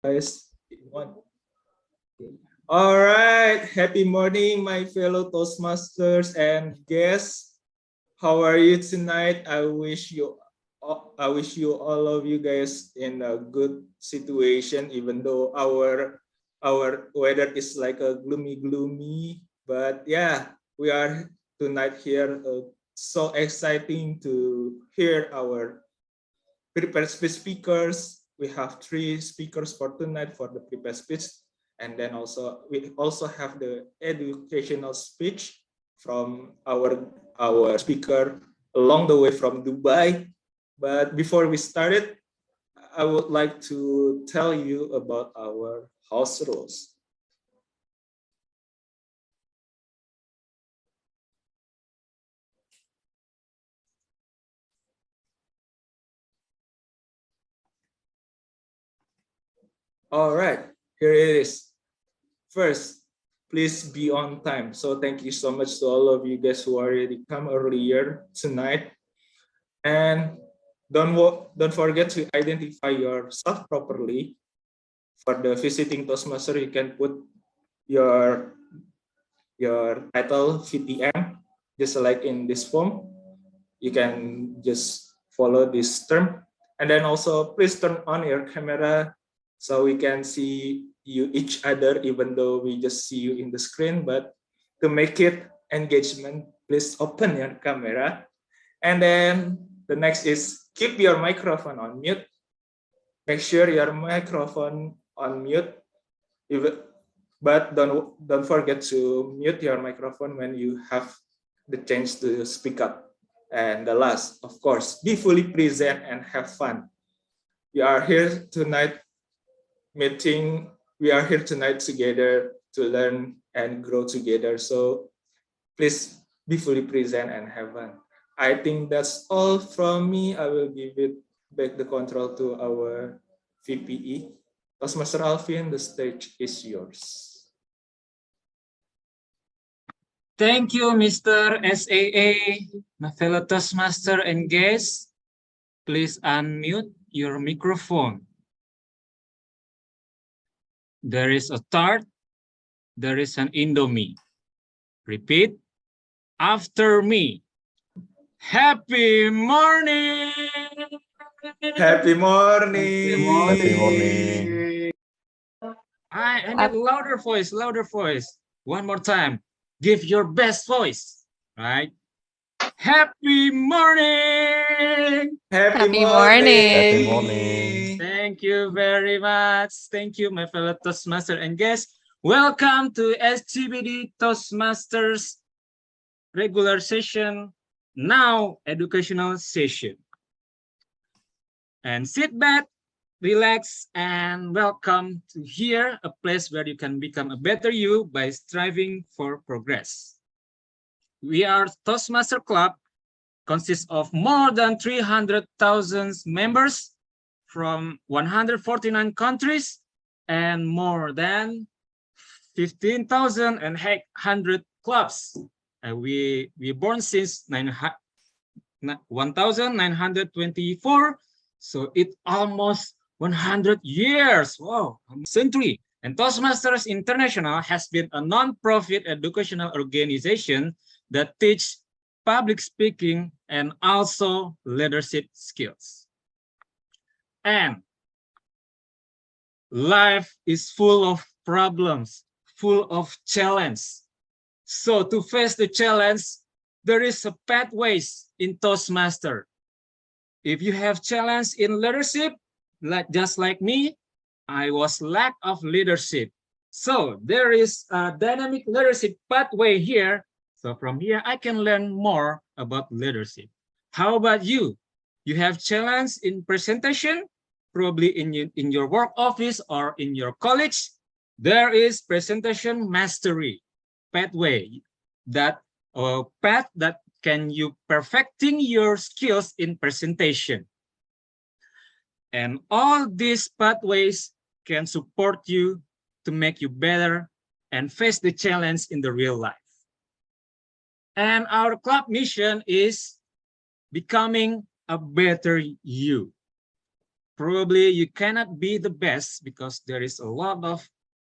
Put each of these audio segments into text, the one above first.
guys. All right, happy morning, my fellow Toastmasters and guests. How are you tonight? I wish you all of you guys in a good situation, even though our weather is like a gloomy. But yeah, we are tonight here. So exciting to hear our prepared speech speakers. We have 3 speakers for tonight for the prepared speech, and then we also have the educational speech from our speaker along the way from Dubai. But before we started, I would like to tell you about our house rules. All right, here it is. First, please be on time. So thank you so much to all of you guys who already come earlier tonight. And don't forget to identify yourself properly. For the visiting Toastmaster, you can put your title VTM, just like in this form. You can just follow this term. And then also please turn on your camera so we can see you each other, even though we just see you in the screen. But to make it engagement, please open your camera. And then the next is keep your microphone on mute. Make sure your microphone on mute, but don't forget to mute your microphone when you have the chance to speak up. And the last, of course, be fully present and have fun. We are here tonight together to learn and grow together. So please be fully present and have fun. I think that's all from me. I will give it back the control to our VPE. Toastmaster Alfin, the stage is yours. Thank you, Mr. SAA, my fellow Toastmaster and guests. Please unmute your microphone. There is a tart, there is an Indomie. Repeat after me. Happy morning! Happy morning! Happy morning! I need louder voice, louder voice. One more time. Give your best voice, right? Happy morning! Happy morning! Happy morning! Thank you very much. Thank you, my fellow Toastmaster and guests. Welcome to SCBD Toastmasters regular session, now educational session. And sit back, relax, and welcome to here, a place where you can become a better you by striving for progress. We are Toastmaster Club, consists of more than 300,000 members from 149 countries and more than 15,100 clubs. We born since 1924, so it almost 100 years. Wow, a century. And Toastmasters International has been a non-profit educational organization that teach public speaking and also leadership skills. And life is full of problems, full of challenge. So to face the challenge, there is a pathways in Toastmaster. If you have challenge in leadership, just like me, I was lack of leadership. So there is a dynamic leadership pathway here. So from here, I can learn more about leadership. How about you? You have challenge in presentation, probably in your work office or in your college. There is presentation mastery pathway, that path that can you perfecting your skills in presentation. And all these pathways can support you to make you better and face the challenge in the real life. And our club mission is becoming a better you. Probably you cannot be the best because there is a lot of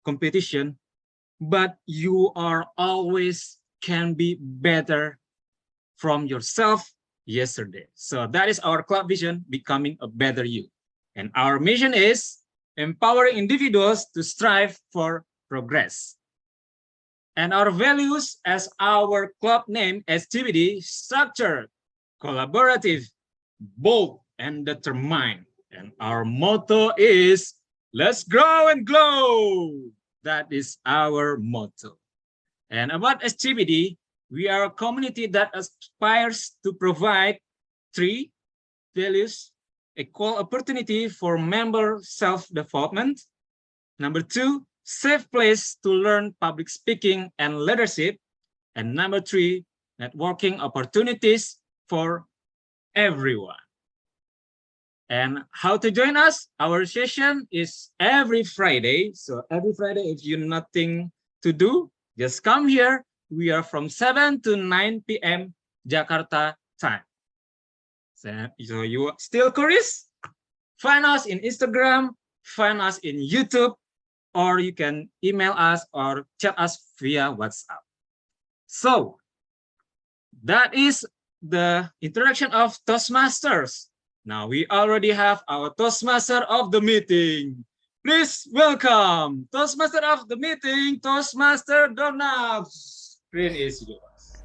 competition, but you are always can be better from yourself yesterday. So that is our club vision, becoming a better you. And our mission is empowering individuals to strive for progress. And our values as our club name, SCBD, structured, collaborative, bold, and determined. And our motto is, let's grow and glow. That is our motto. And about SCBD, we are a community that aspires to provide 3 values: equal opportunity for member self-development. Number 2, safe place to learn public speaking and leadership. And number 3, networking opportunities for everyone. And how to join us? Our session is every Friday. So every Friday, if you nothing to do, just come here. We are from 7 to 9 p.m. Jakarta time. So you are still curious? Find us in Instagram, find us in YouTube, or you can email us or chat us via WhatsApp. So that is the introduction of Toastmasters. Now we already have our Toastmaster of the meeting. Please welcome Toastmaster of the meeting, Toastmaster Donald. Screen is yours.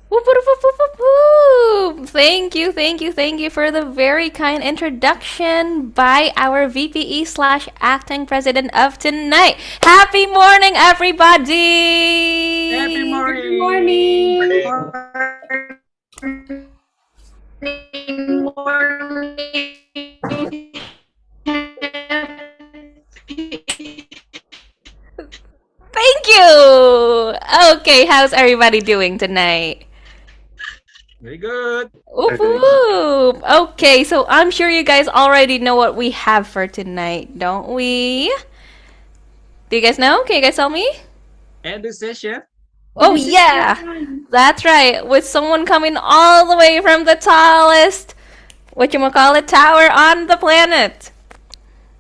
Whoop, whoop, whoop, whoop, whoop, whoop. Thank you for the very kind introduction by our VPE/acting president of tonight. Happy morning, everybody! Happy morning! Thank you! Okay, how's everybody doing tonight? Very good. Oop, oop. Okay, so I'm sure you guys already know what we have for tonight, don't we? Do you guys know? Can you guys tell me? End the session. Oh yeah, that's right. With someone coming all the way from the tallest, whatchamacallit, tower on the planet.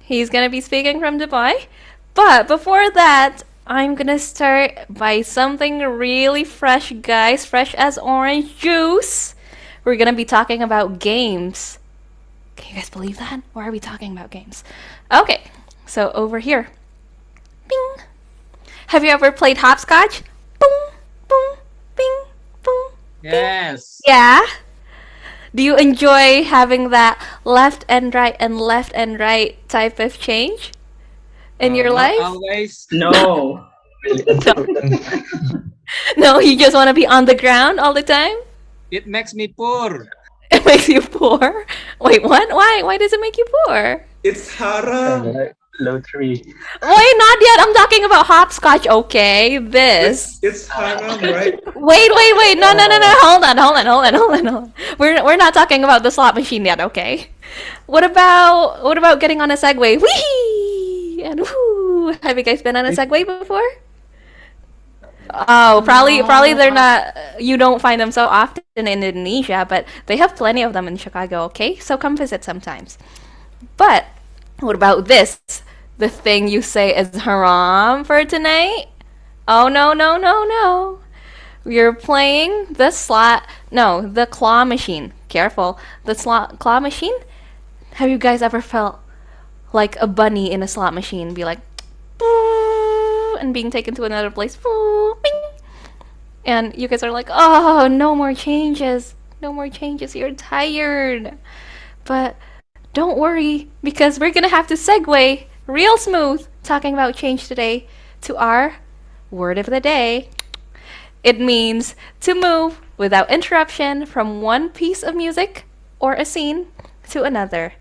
He's gonna be speaking from Dubai. But before that, I'm gonna start by something really fresh, guys. Fresh as orange juice. We're gonna be talking about games. Can you guys believe that? Why are we talking about games? Okay, so over here. Bing. Have you ever played hopscotch? Boom, boom, bing, boom. Yes. Yeah. Do you enjoy having that left and right type of change in your Not life? always. No. No, you just want to be on the ground all the time? It makes me poor. It makes you poor? Wait, what? Why? Why does it make you poor? It's haram. Lottery. Wait, not yet. I'm talking about hopscotch, okay? This. It's haram, right? Wait. No. Hold on. We're not talking about the slot machine yet, okay? What about getting on a Segway? Whee! And whoo! Have you guys been on a Segway before? Oh, probably they're not. You don't find them so often in Indonesia, but they have plenty of them in Chicago, okay? So come visit sometimes. But what about this? The thing you say is haram for tonight? Oh, no. You're playing the the claw machine. Careful. The claw machine? Have you guys ever felt like a bunny in a slot machine? Be like, boo, and being taken to another place. Boo, bing. And you guys are like, oh, no more changes. You're tired. But don't worry, because we're going to have to segue real smooth talking about change today to our word of the day. It means to move without interruption from one piece of music or a scene to another,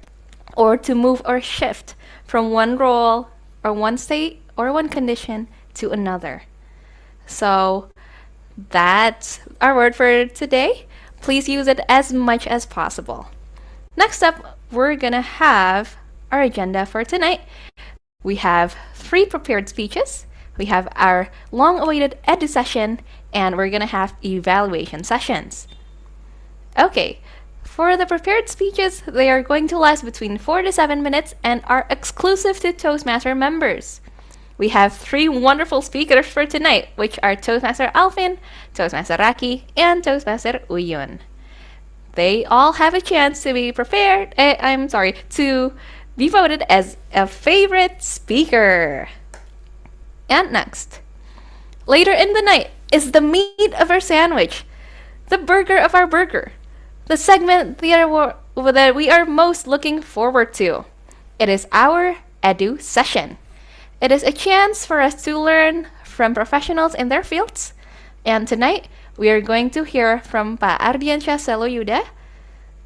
or to move or shift from one role or one state or one condition to another. So that's our word for today. Please use it as much as possible. Next up, we're gonna have our agenda for tonight. We have 3 prepared speeches, we have our long-awaited edu session, and we're gonna have evaluation sessions. Okay, For the prepared speeches, they are going to last between 4 to 7 minutes and are exclusive to Toastmaster members. We have 3 wonderful speakers for tonight, which are Toastmaster Alfin, Toastmaster Raki, and Toastmaster Uyun. They all have a chance to be to be voted as a favorite speaker. And next, later in the night is the meat of our sandwich, the burger of our burger, the segment that we are most looking forward to. It is our Edu session. It is a chance for us to learn from professionals in their fields. And tonight, we are going to hear from Pak Ardiansyah Selo Yudha.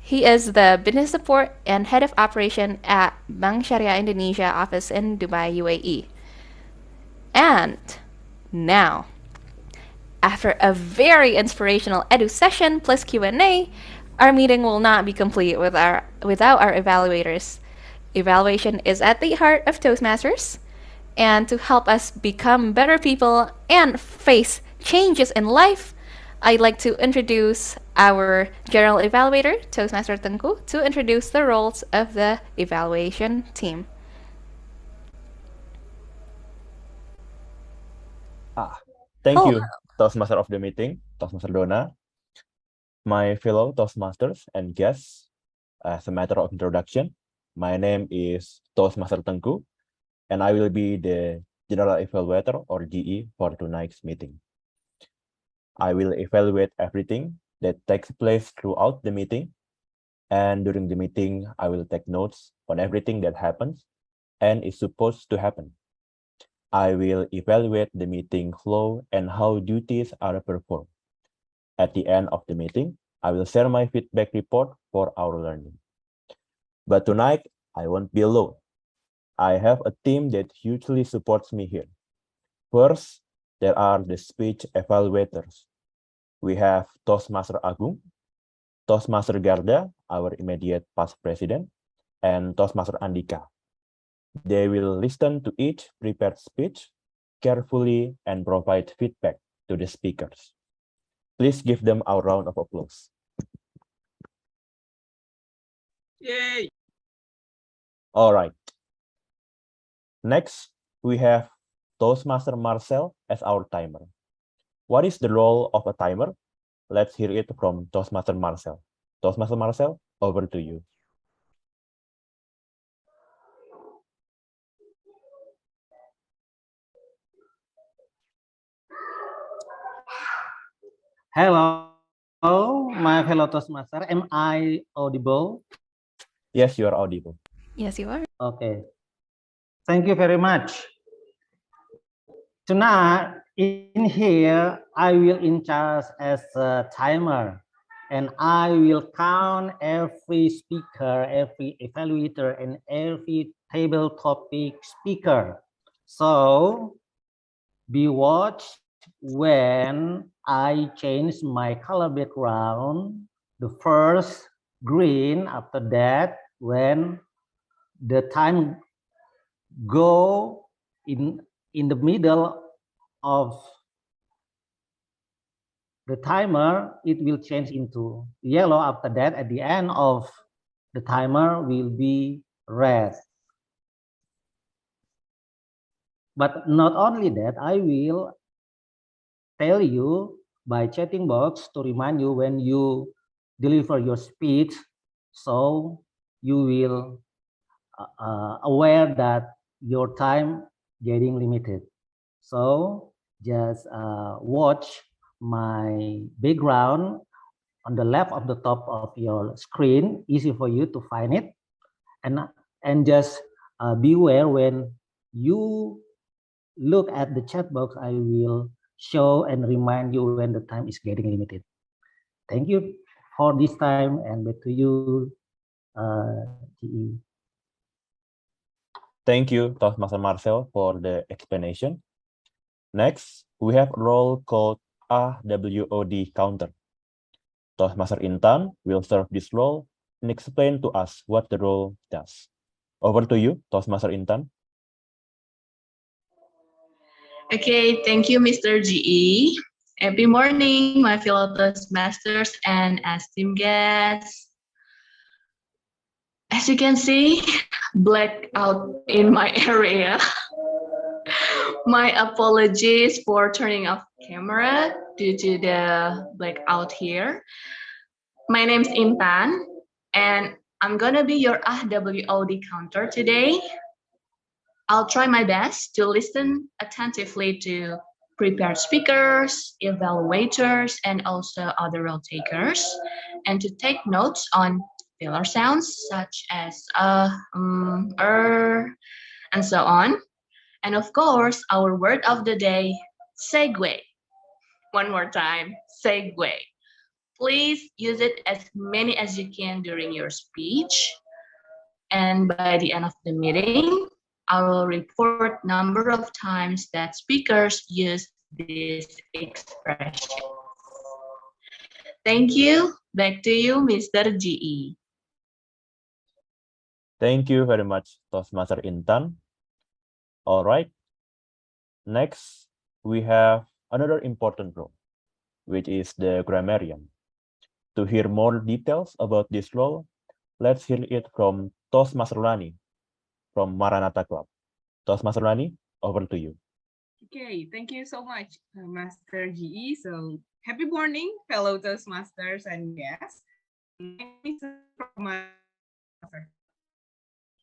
He is the Business Support and Head of Operation at Bank Syariah Indonesia office in Dubai, UAE. And now, after a very inspirational Edu session plus Q&A, our meeting will not be complete without our evaluators. Evaluation is at the heart of Toastmasters. And to help us become better people and face changes in life, I'd like to introduce our general evaluator, Toastmaster Tengku, to introduce the roles of the evaluation team. Thank Hello. you, Toastmaster of the meeting, Toastmaster Dona, my fellow Toastmasters and guests. As a matter of introduction, my name is Toastmaster Tengku, and I will be the General Evaluator or GE for tonight's meeting. I will evaluate everything that takes place throughout the meeting, and during the meeting, I will take notes on everything that happens and is supposed to happen. I will evaluate the meeting flow and how duties are performed. At the end of the meeting, I will share my feedback report for our learning. But tonight, I won't be alone. I have a team that hugely supports me here. First, there are the speech evaluators. We have Toastmaster Agung, Toastmaster Garda, our immediate past president, and Toastmaster Andika. They will listen to each prepared speech carefully and provide feedback to the speakers. Please give them a round of applause. Yay! All right. Next, we have Toastmaster Marcel as our timer. What is the role of a timer? Let's hear it from Toastmaster Marcel. Toastmaster Marcel, over to you. Hello, my fellow Toastmaster. Am I audible? Yes, you are audible. Yes, you are. Okay. Thank you very much. Tonight, in here, I will in charge as a timer, and I will count every speaker, every evaluator, and every table topic speaker. So, be watched when I change my color background. The first green, after that, when the time go in the middle of the timer, it will change into yellow. After that, at the end of the timer will be red. But not only that, I will tell you by chatting box to remind you when you deliver your speech, so you will aware that your time getting limited. So just watch my background on the left of the top of your screen, easy for you to find it, and just beware when you look at the chat box. I will show and remind you when the time is getting limited. Thank you for this time, and back to you, GE. Thank you, Toastmaster Marcel, for the explanation. Next, we have a role called AWOD counter. Toastmaster Intan will serve this role and explain to us what the role does. Over to you, Toastmaster Intan. Okay, thank you, Mr. GE. Every morning, my fellow Toastmasters and esteemed guests, As you can see, blackout in my area. My apologies for turning off camera due to the blackout here. My name's Intan, and I'm gonna be your WOD counter today. I'll try my best to listen attentively to prepared speakers, evaluators, and also other role takers, and to take notes on filler sounds such as and so on. And of course, our word of the day, segue. One more time, segue. Please use it as many as you can during your speech. And by the end of the meeting, I will report number of times that speakers use this expression. Thank you. Back to you, Mr. GE. Thank you very much, Toastmaster Intan. All right. Next, we have another important role, which is the grammarian. To hear more details about this role, let's hear it from Toastmaster Rani from Maranatha Club. Toastmaster Rani, over to you. Okay, thank you so much, Master GE. So, happy morning, fellow Toastmasters and guests. My name is Master.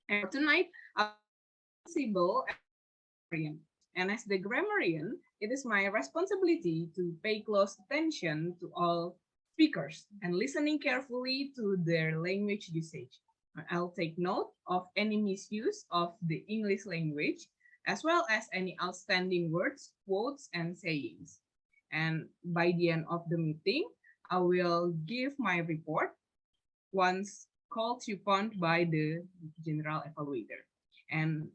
And tonight, I'm responsible as a grammarian. And as the grammarian, it is my responsibility to pay close attention to all speakers and listening carefully to their language usage. I'll take note of any misuse of the English language, as well as any outstanding words, quotes, and sayings. And by the end of the meeting, I will give my report once called upon by the general evaluator. And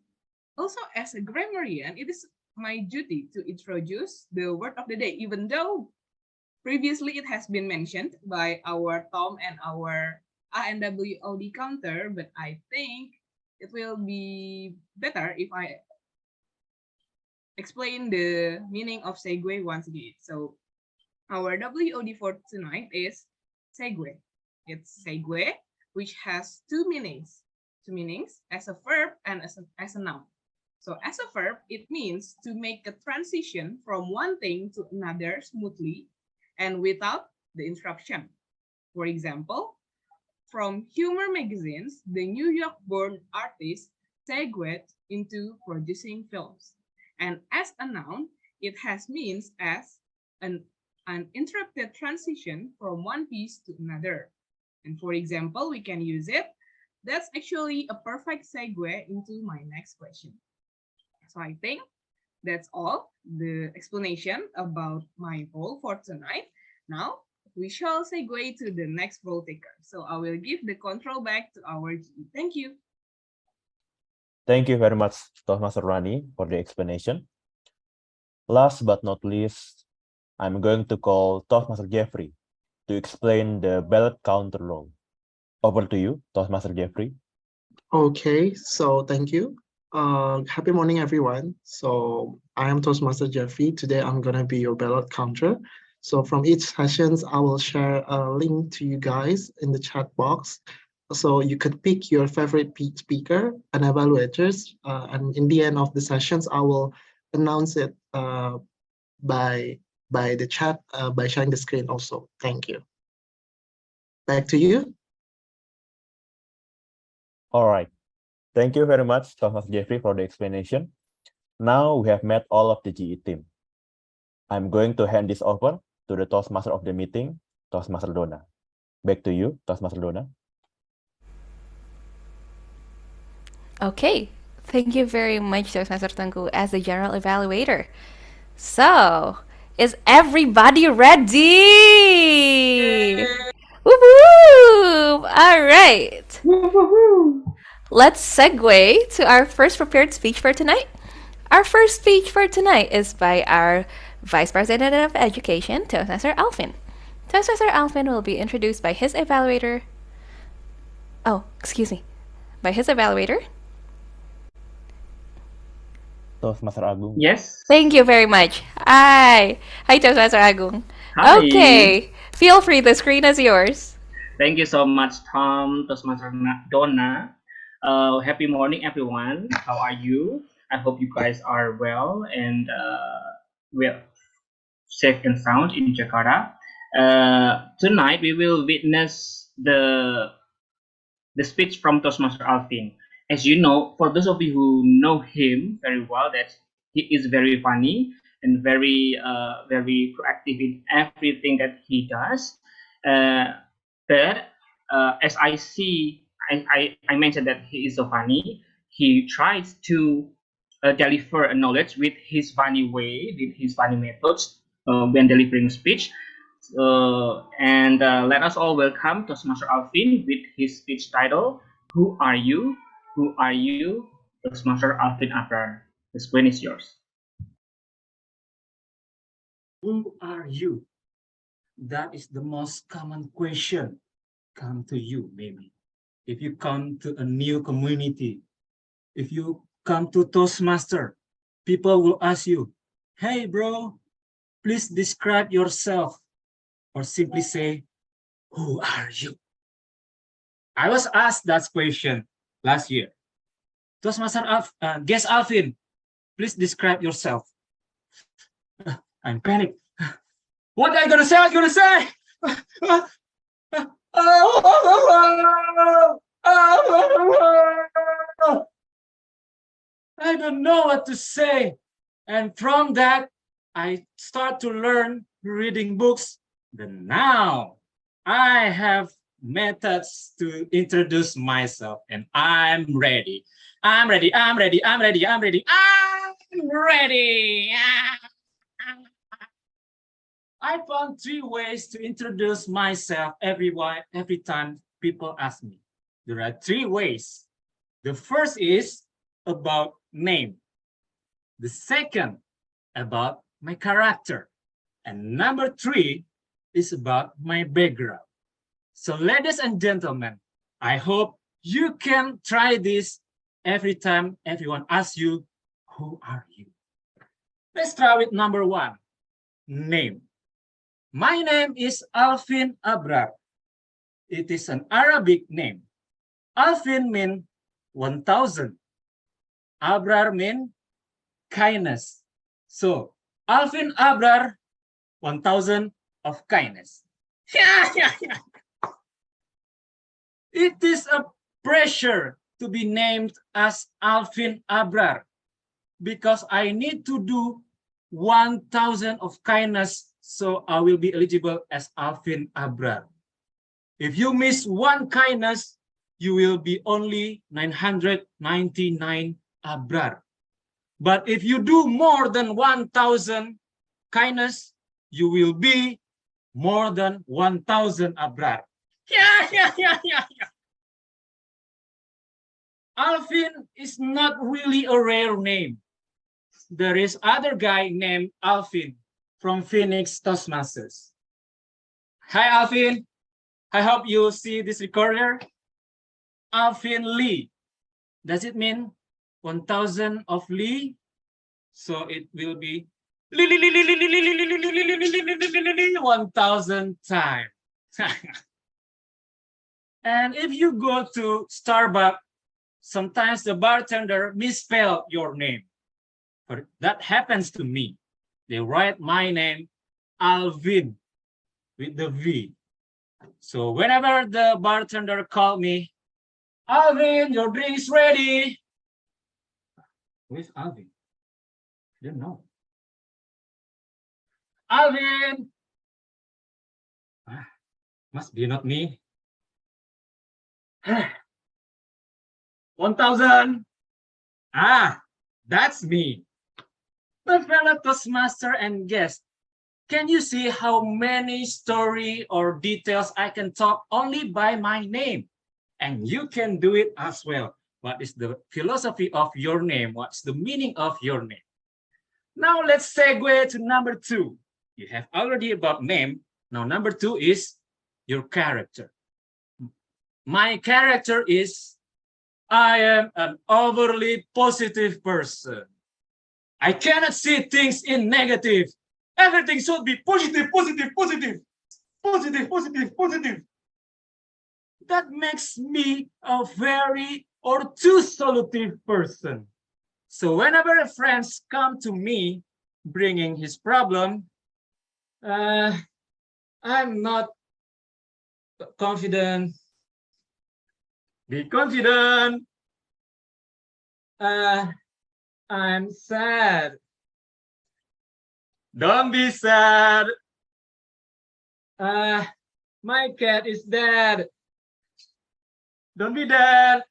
also, as a grammarian, it is my duty to introduce the word of the day, even though previously it has been mentioned by our Tom and our ANWOD counter, but I think it will be better if I explain the meaning of segue once again. So our WOD for tonight is segue. It's segue, which has two meanings as a verb and as a noun. So as a verb, it means to make a transition from one thing to another smoothly and without the interruption. For example, from humor magazines, the New York-born artist segued into producing films. And as a noun, it has means as an uninterrupted transition from one piece to another. And for example, we can use it. That's actually a perfect segue into my next question. So I think that's all the explanation about my role for tonight. Now, we shall segue to the next role taker. So I will give the control back to our GE. Thank you. Thank you very much, Toastmaster Rani, for the explanation. Last but not least, I'm going to call Toastmaster Jeffrey to explain the ballot counter role. Over to you, Toastmaster Jeffrey. Okay, so thank you. Happy morning, everyone. So I am Toastmaster Jeffrey. Today, I'm going to be your ballot counter. So from each sessions, I will share a link to you guys in the chat box. So you could pick your favorite speaker and evaluators. And in the end of the sessions, I will announce it by the chat, by sharing the screen also. Thank you. Back to you. All right. Thank you very much, Toastmaster Jeffrey, for the explanation. Now we have met all of the GE team. I'm going to hand this over to the Toastmaster of the meeting, Toastmaster Dona. Back to you, Toastmaster Dona. Okay, thank you very much, Toastmaster Tengku, as the general evaluator. So, is everybody ready? Woo-hoo! All right. Let's segue to our first prepared speech for tonight. Our first speech for tonight is by our Vice President of Education, Toastmaster Alfin. Toastmaster Alfin will be introduced by his evaluator. Oh, excuse me. By his evaluator. Toastmaster Agung. Yes. Thank you very much. Hi, Toastmaster Agung. Hi. Okay, feel free. The screen is yours. Thank you so much, Tom, Toastmaster Donna. Happy morning, everyone. How are you? I hope you guys are well and well, safe and sound in Jakarta. Tonight we will witness the speech from Toastmaster Alfin. As you know, for those of you who know him very well, that he is very funny and very proactive in everything that he does. But as I see, I mentioned that he is so funny. He tries to deliver a knowledge with his funny way, with his funny methods when delivering speech. And let us all welcome Toastmaster Alfin with his speech title, Who Are You? Who Are You? Toastmaster Alfin Abrar. The screen is yours. Who are you? That is the most common question come to you, maybe. If you come to a new community, if you come to Toastmaster, people will ask you, hey bro, please describe yourself, or simply say, who are you? I was asked that question last year. Toastmaster guest Alfin, please describe yourself. I'm panicked. What am I gonna say? I'm gonna say. I don't know what to say. And from that, I start to learn reading books. Then now I have methods to introduce myself, and I'm ready. I'm ready. I'm ready. I'm ready. I'm ready. I'm ready. I found 3 ways to introduce myself every time people ask me. There are 3 ways. The first is about name. The second, about my character. And number 3 is about my background. So ladies and gentlemen, I hope you can try this every time everyone asks you, who are you? Let's start with number 1, name. My name is Alfin Abrar. It is an Arabic name. Alfin means 1000. Abrar means kindness. So Alfin Abrar, 1000 of kindness. It is a pressure to be named as Alfin Abrar because I need to do 1000 of kindness, so I will be eligible as Alfin Abrar. If you miss 1 kindness, you will be only 999 Abrar. But if you do more than 1000 kindness, you will be more than 1000 Abrar. Alfin is not really a rare name. There is other guy named Alfin from Phoenix Toastmasters. Hi Alfin, I hope you see this recorder. Alfin Lee. Does it mean 1000 of Lee? So it will be 1000 times. And if you go to Starbucks, sometimes the bartender misspell your name. But that happens to me. They write my name Alvin with the V. So whenever the bartender called me, Alvin, your drink is ready. Where's Alvin? I don't know. Alvin! Must be not me. 1000. That's me. My fellow Toastmaster and guest, can you see how many story or details I can talk only by my name? And you can do it as well. What is the philosophy of your name? What's the meaning of your name? Now let's segue to number 2. You have already about name. Now number 2 is your character. My character is I am an overly positive person. I cannot see things in negative. Everything should be positive, positive, positive, positive, positive, positive. That makes me a very or too solutive person. So whenever a friend come to me bringing his problem, I'm not confident. Be confident. I'm sad. Don't be sad. My cat is dead. Don't be dead.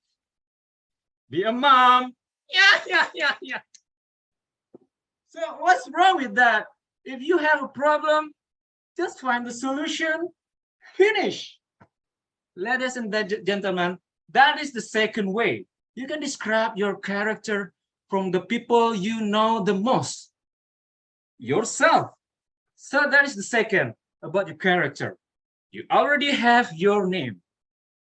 Be a mom. Yeah. So what's wrong with that? If you have a problem, just find the solution. Finish. Ladies and gentlemen, that is the second way. You can describe your character from the people you know the most. Yourself. So that is the second about your character. You already have your name.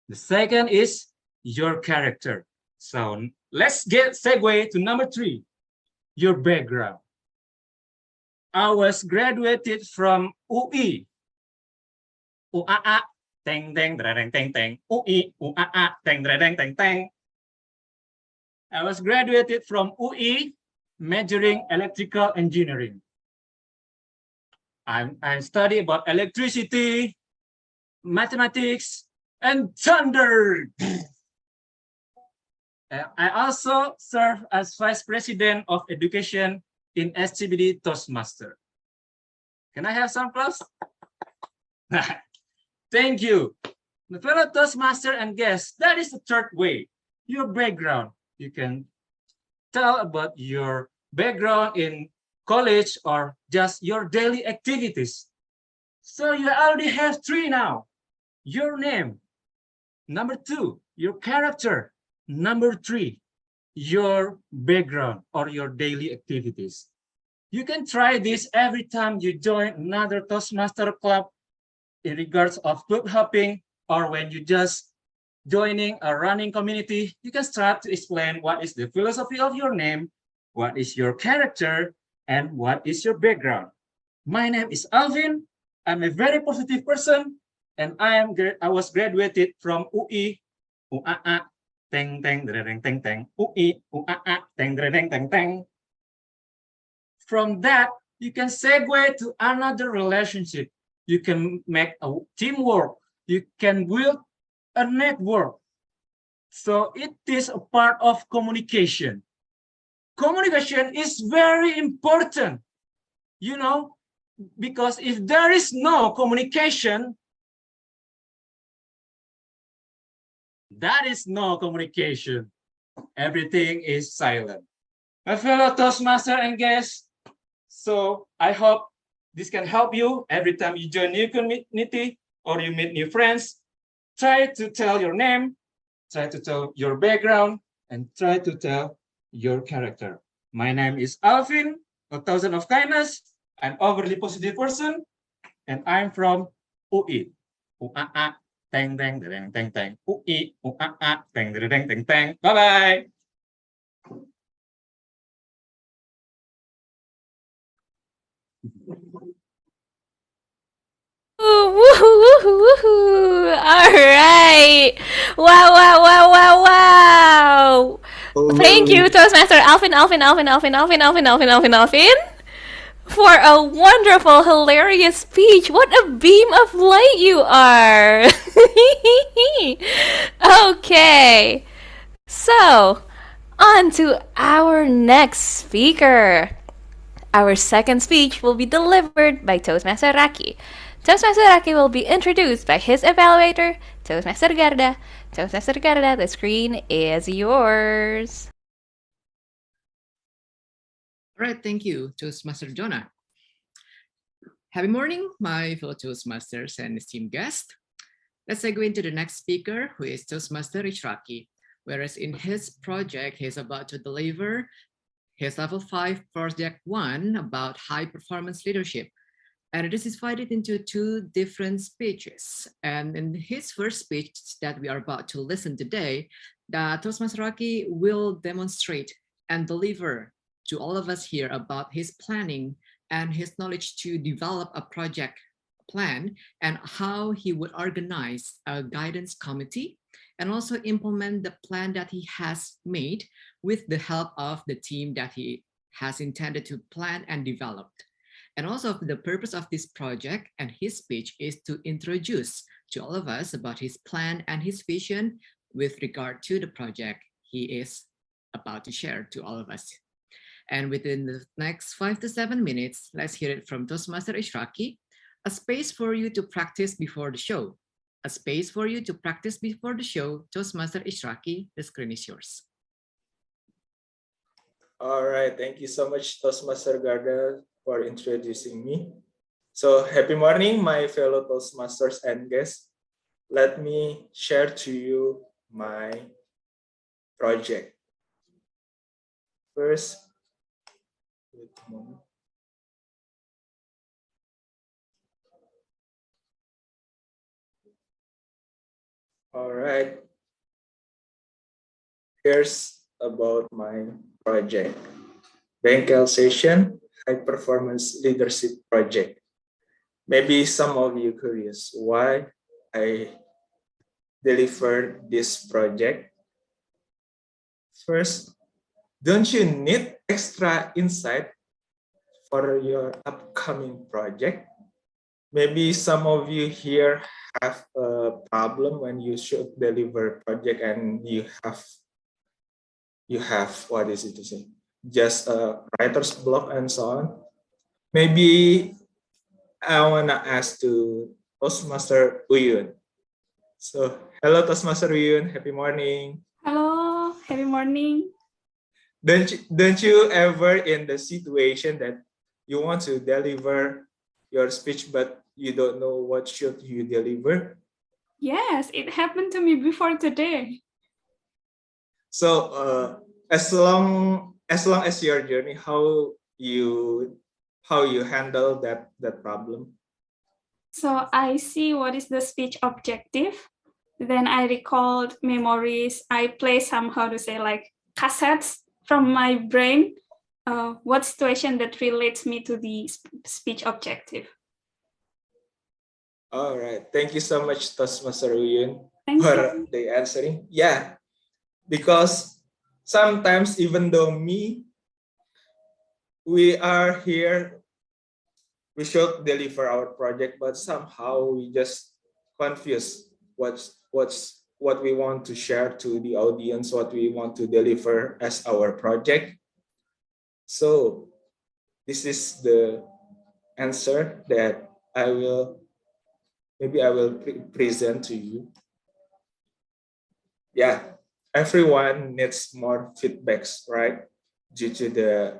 The second is your character. So let's segue to number 3, your background. I was graduated from UI. UAA, teng teng teng teng teng. UI, UAA, teng teng teng teng. I was graduated from UI, majoring electrical engineering. I study about electricity, mathematics, and thunder. I also serve as Vice President of Education in SCBD Toastmasters. Can I have some applause? Thank you. My fellow Toastmaster and guests, that is the third way, your background. You can tell about your background in college or just your daily activities. So you already have 3 now. Your name. Number 2, your character. Number 3, your background or your daily activities. You can try this every time you join another Toastmaster club in regards of club hopping, or when you just joining a running community. You can start to explain what is the philosophy of your name, what is your character, and what is your background. My name is Alfin. I'm a very positive person, and I was graduated from UI, UAA, teng teng teng teng teng, UI, UAA, teng teng teng teng. From that, you can segue to another relationship. You can make a teamwork. You can build a network. So it is a part of communication. Communication is very important, you know, because if there is no communication, that is no communication. Everything is silent. My fellow Toastmaster and guests, so I hope this can help you every time you join new community or you meet new friends. Try to tell your name, try to tell your background, and try to tell your character. My name is Alfin, 1000 of kindness, an overly positive person, and I'm from UI. UAA, teng teng teng teng teng. UI, UAA, teng teng teng teng teng. Bye bye. Woohoo! All right. Wow. Thank you, Toastmaster Alfin, for a wonderful, hilarious speech. What a beam of light you are. Okay. So, on to our next speaker. Our second speech will be delivered by Toastmaster Raki. Toastmaster Raki will be introduced by his evaluator, Toastmaster Garda. Toastmaster Garda, the screen is yours. All right, thank you, Toastmaster Jonah. Happy morning, my fellow Toastmasters and esteemed guests. Let's segue into the next speaker, who is Toastmaster Isyraqi. Whereas in his project, he's about to deliver his level 5 project 1 about high performance leadership. And this is divided into 2 different speeches. And in his first speech that we are about to listen today, the Toastmaster Raki will demonstrate and deliver to all of us here about his planning and his knowledge to develop a project plan and how he would organize a guidance committee and also implement the plan that he has made with the help of the team that he has intended to plan and develop. And also the purpose of this project and his speech is to introduce to all of us about his plan and his vision with regard to the project he is about to share to all of us. And within the next 5 to 7 minutes, let's hear it from Toastmaster Isyraqi, a space for you to practice before the show. A space for you to practice before the show. Toastmaster Isyraqi, the screen is yours. All right, thank you so much, Toastmaster Garda, for introducing me. So happy morning, my fellow Toastmasters and guests. Let me share to you my project. First, wait a moment. All right. Here's about my project. Bengkel Session High Performance Leadership Project. Maybe some of you curious why I delivered this project. First, don't you need extra insight for your upcoming project? Maybe some of you here have a problem when you should deliver project and you have what is it to say? Just a writer's block and so on. Maybe I wanna ask to Toastmaster Uyun. So hello Toastmaster Uyun, happy morning. Hello, happy morning. Don't you ever in the situation that you want to deliver your speech but you don't know what should you deliver? Yes, it happened to me before today. So as long as your journey, how you handle that problem? So I see what is the speech objective. Then I recalled memories. I play somehow to say like cassettes from my brain. What situation that relates me to the speech objective? All right, thank you so much, Toastmaster Uyun, Thank for you. the answering. Yeah, because sometimes even though we are here, we should deliver our project, but somehow we just confuse what we want to share to the audience, what we want to deliver as our project. So this is the answer that I will present to you. Yeah, everyone needs more feedbacks, right? Due to the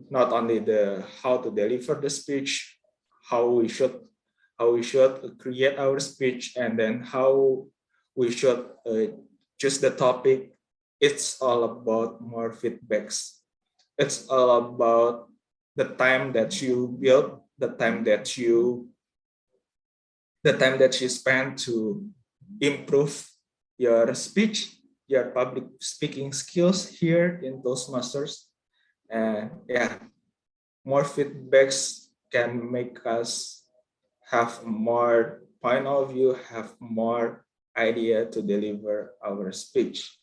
not only the how to deliver the speech, how we should create our speech, and then how we should choose the topic. It's all about more feedbacks. It's all about the time that you build, the time that you spend to improve your speech, your public speaking skills here in Toastmasters. And yeah, more feedbacks can make us have more point of view, have more idea to deliver our speech.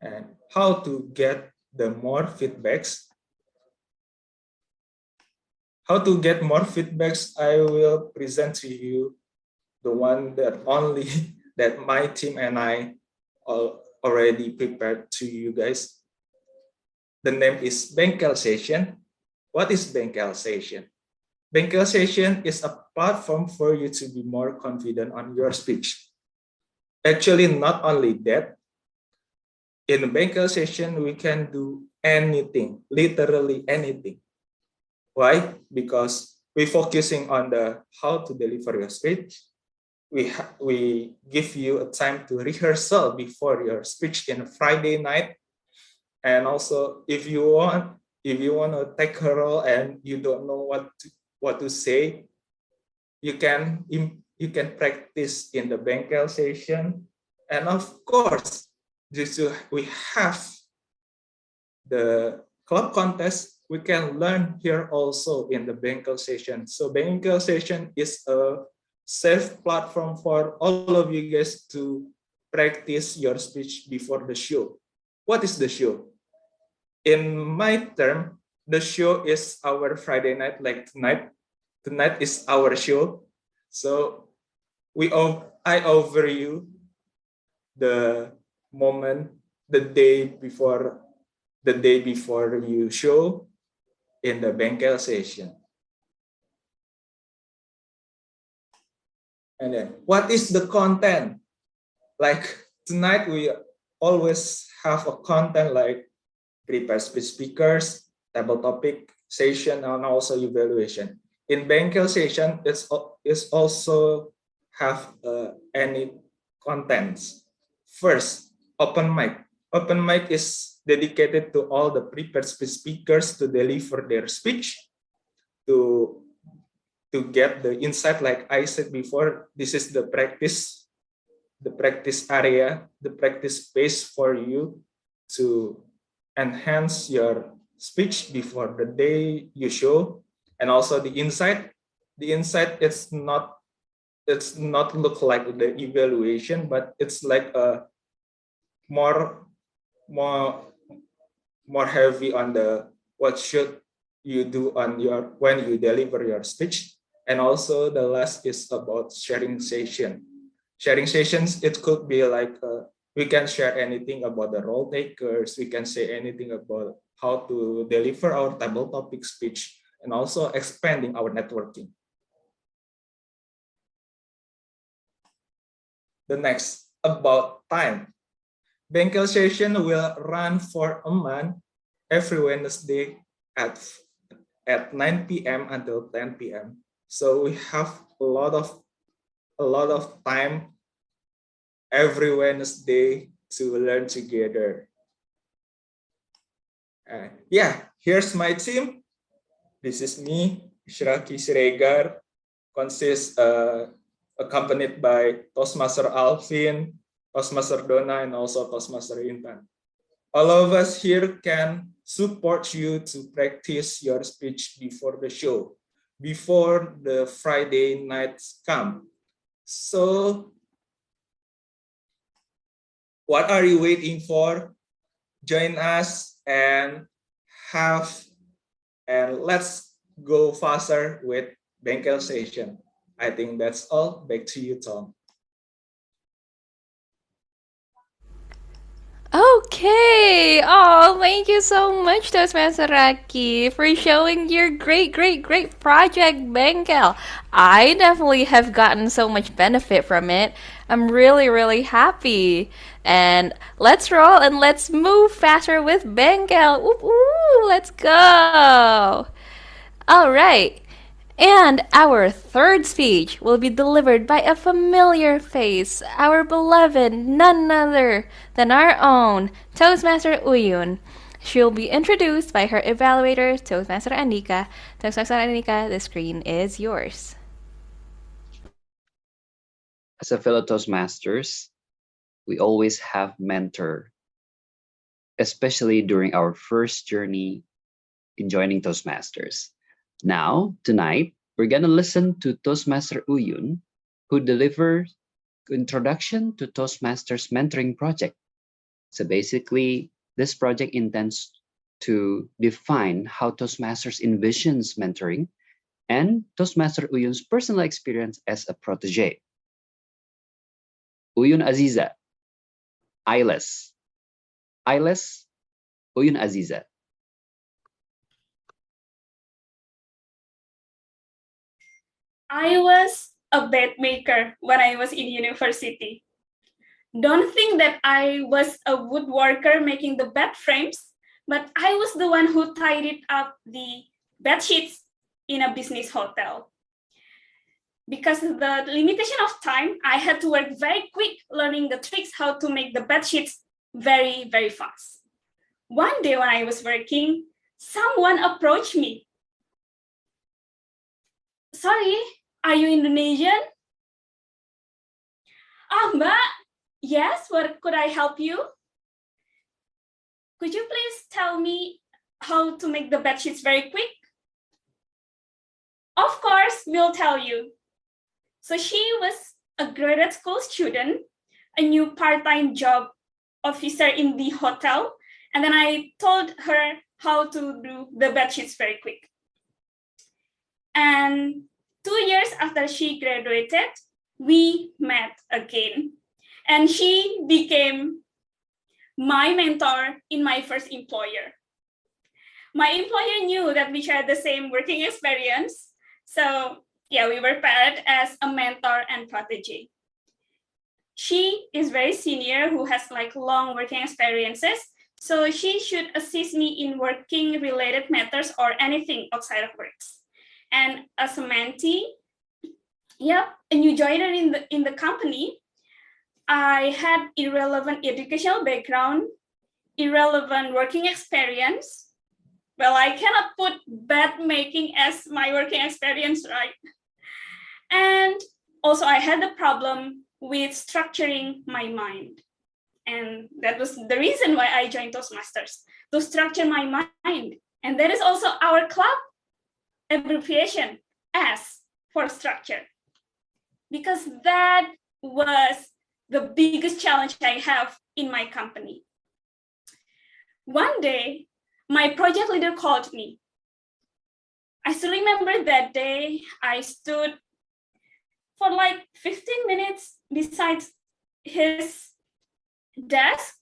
And how to get the more feedbacks? How to get more feedbacks, I will present to you the one that only that my team and I already prepared to you guys. The name is Bengkel Session. What is Bengkel Session? Bengkel Session is a platform for you to be more confident on your speech. Actually, not only that, in Bengkel Session, we can do anything, literally anything. Why? Because we're focusing on the how to deliver your speech. We give you a time to rehearsal before your speech in a Friday night. And also, if you want to take a role and you don't know what to say, you can practice in the Bengkel Session. And of course, we have the club contest. We can learn here also in the Bengkel Session. So Bengkel Session is a safe platform for all of you guys to practice your speech before the show. What is the show? In my term, the show is our Friday night, like tonight. Tonight is our show. So I offer you the moment, the day before you show in the Bengkel session. And then what is the content? Like tonight, we always have a content like prepare speakers, table topic session, and also evaluation. In Bengkel session, it's also have any contents. First, open mic. Open mic is dedicated to all the prepared speakers to deliver their speech, to get the insight. Like I said before, this is the practice area, the practice space for you to enhance your speech before the day you show. And also the insight it's not look like the evaluation, but it's like a more heavy on the what should you do on your when you deliver your speech. And also the last is about sharing session. Sharing sessions, it could be like we can share anything about the role takers, we can say anything about how to deliver our table topic speech, and also expanding our networking. The next, about time. Bengkel session will run for a month every Wednesday at 9 p.m. until 10 p.m. So we have a lot of time every Wednesday to learn together. Yeah, here's my team. This is me, Isyraqi Siregar, consists accompanied by Toastmaster Alfin, Toastmaster Dona, and also Toastmaster Intan. All of us here can support you to practice your speech before the show, before the Friday nights come. So, what are you waiting for? Join us and let's go faster with Bengkel session. I think that's all. Back to you, Tom. Okay. Oh, thank you so much, Toastmaster Raki, for showing your great project, Bengkel. I definitely have gotten so much benefit from it. I'm really happy. And let's roll and let's move faster with Bengkel. Ooh, let's go. All right. And our third speech will be delivered by a familiar face, our beloved, none other than our own Toastmaster Uyun. She'll be introduced by her evaluator, Toastmaster Andika. Toastmaster Andika, the screen is yours. As a fellow Toastmasters, we always have mentor, especially during our first journey in joining Toastmasters. Now, tonight, we're going to listen to Toastmaster Uyun, who delivers introduction to Toastmasters mentoring project. So basically, this project intends to define how Toastmasters envisions mentoring and Toastmaster Uyun's personal experience as a protege. Uyun Aziza, Eyeless. Eyeless, Uyun Aziza. I was a bed maker when I was in university. Don't think that I was a woodworker making the bed frames, but I was the one who tidied up the bed sheets in a business hotel. Because of the limitation of time, I had to work very quick learning the tricks how to make the bed sheets very fast. One day when I was working, someone approached me. Sorry, are you Indonesian? Mbak, yes, what could I help you? Could you please tell me how to make the bed sheets very quick? Of course, we'll tell you. So she was a graduate school student a new part-time job officer in the hotel. And then I told her how to do the bed sheets very quick. And 2 years after she graduated, we met again. And she became my mentor in my first employer. My employer knew that we shared the same working experience. So yeah, we were paired as a mentor and protege. She is very senior who has like long working experiences. So she should assist me in working related matters or anything outside of works. And as a mentee, a new joiner in the company, I had irrelevant educational background, irrelevant working experience. Well, I cannot put bed making as my working experience, right? And also I had the problem with structuring my mind. And that was the reason why I joined Toastmasters, to structure my mind. And that is also our club abbreviation, S for structure. Because that was the biggest challenge I have in my company. One day, my project leader called me. I still remember that day, I stood for like 15 minutes beside his desk.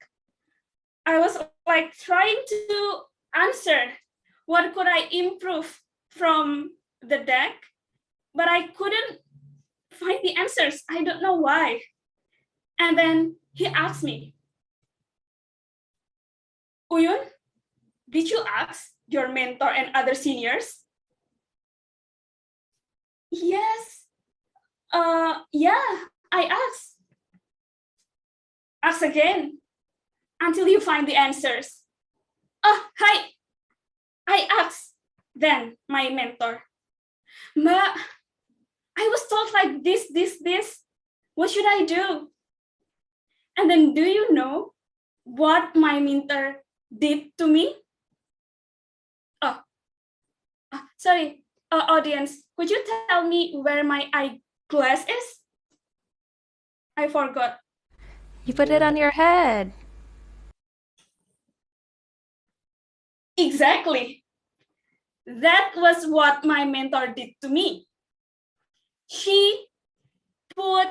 I was like trying to answer what could I improve from the deck, but I couldn't find the answers. I don't know why. And then he asked me, Uyun, did you ask your mentor and other seniors? Yes. Yeah, I asked. Ask again until you find the answers. Oh, hi. I asked then my mentor, but I was told like this. What should I do? And then do you know what my mentor did to me? Sorry, audience, could you tell me where my eyeglass is? I forgot. You put it on your head. Exactly. That was what my mentor did to me. She put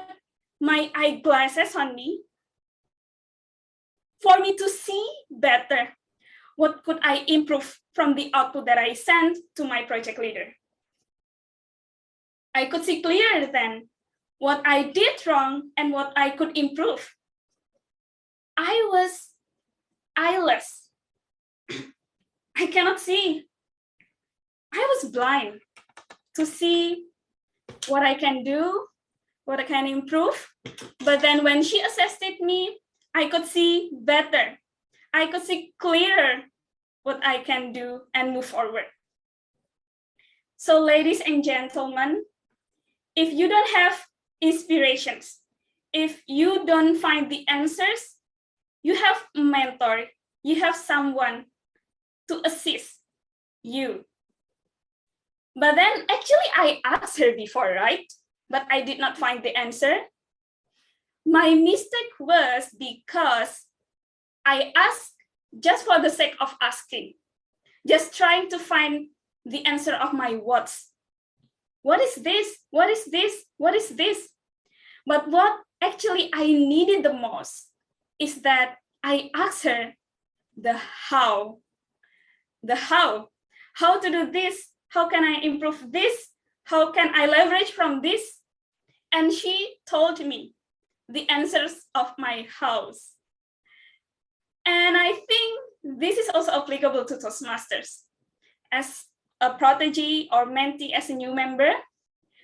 my eyeglasses on me for me to see better. What could I improve from the output that I sent to my project leader? I could see clearer then what I did wrong and what I could improve. I was eyeless. I cannot see. I was blind to see what I can do, what I can improve. But then when she assisted me, I could see better. I could see clearer what I can do and move forward. So ladies and gentlemen, if you don't have inspirations, if you don't find the answers, you have a mentor, you have someone to assist you. But then actually I asked her before, right? But I did not find the answer. My mistake was because I asked just for the sake of asking, just trying to find the answer of my what's. What is this? What is this? What is this? But what actually I needed the most is that I asked her the how. The how. How to do this? How can I improve this? How can I leverage from this? And she told me the answers of my hows. And I think this is also applicable to Toastmasters. As a protege or mentee, as a new member,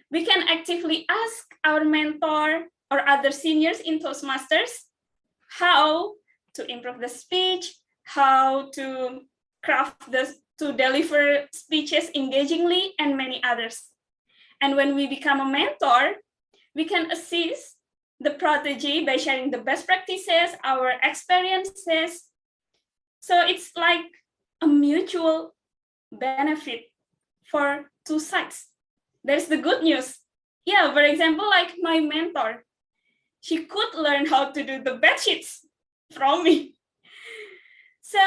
we can actively ask our mentor or other seniors in Toastmasters how to improve the speech, how to craft to deliver speeches engagingly, and many others. And when we become a mentor, we can assist the protege by sharing the best practices, our experiences. So it's like a mutual benefit for two sides. There's the good news. Yeah, for example, like my mentor, she could learn how to do the bed sheets from me. So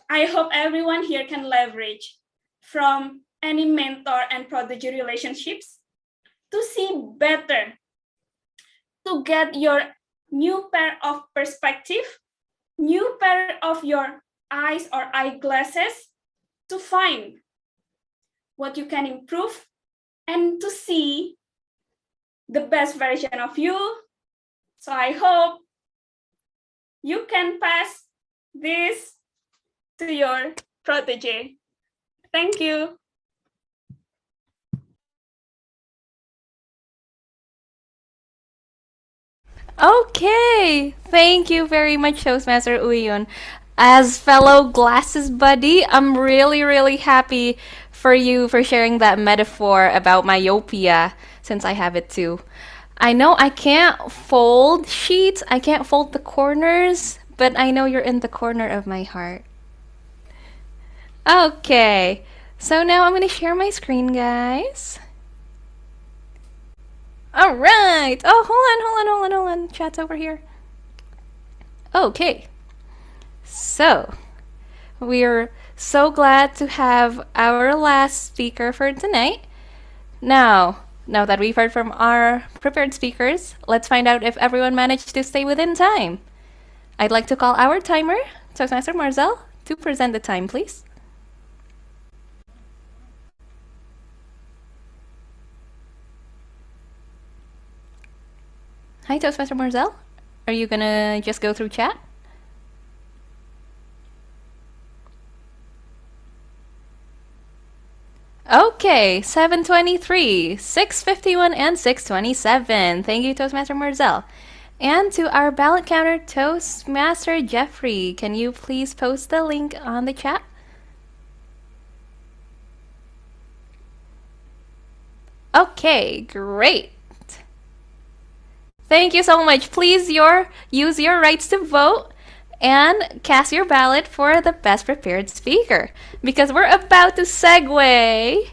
I hope everyone here can leverage from any mentor and prodigy relationships to see better, to get your new pair of perspective, new pair of your eyes or eyeglasses, to find what you can improve and to see the best version of you. So I hope you can pass this to your protege. Thank you. Okay, thank you very much, Toastmaster Uyun. As fellow glasses buddy, I'm really happy for you for sharing that metaphor about myopia, since I have it too. I know I can't fold sheets, I can't fold the corners, but I know you're in the corner of my heart. Okay, so now I'm gonna share my screen, guys. All right. Oh, hold on. Chat's over here. Okay. So, we're so glad to have our last speaker for tonight. Now that we've heard from our prepared speakers, let's find out if everyone managed to stay within time. I'd like to call our timer, Toastmaster Marzel, to present the time, please. Hi, Toastmaster Marzel. Are you gonna just go through chat? Okay, 7:23, 6:51, and 6:27. Thank you, Toastmaster Marzel. And to our ballot counter, Toastmaster Jeffrey, can you please post the link on the chat? Okay, great. Thank you so much. Please use your rights to vote and cast your ballot for the best prepared speaker, because we're about to segue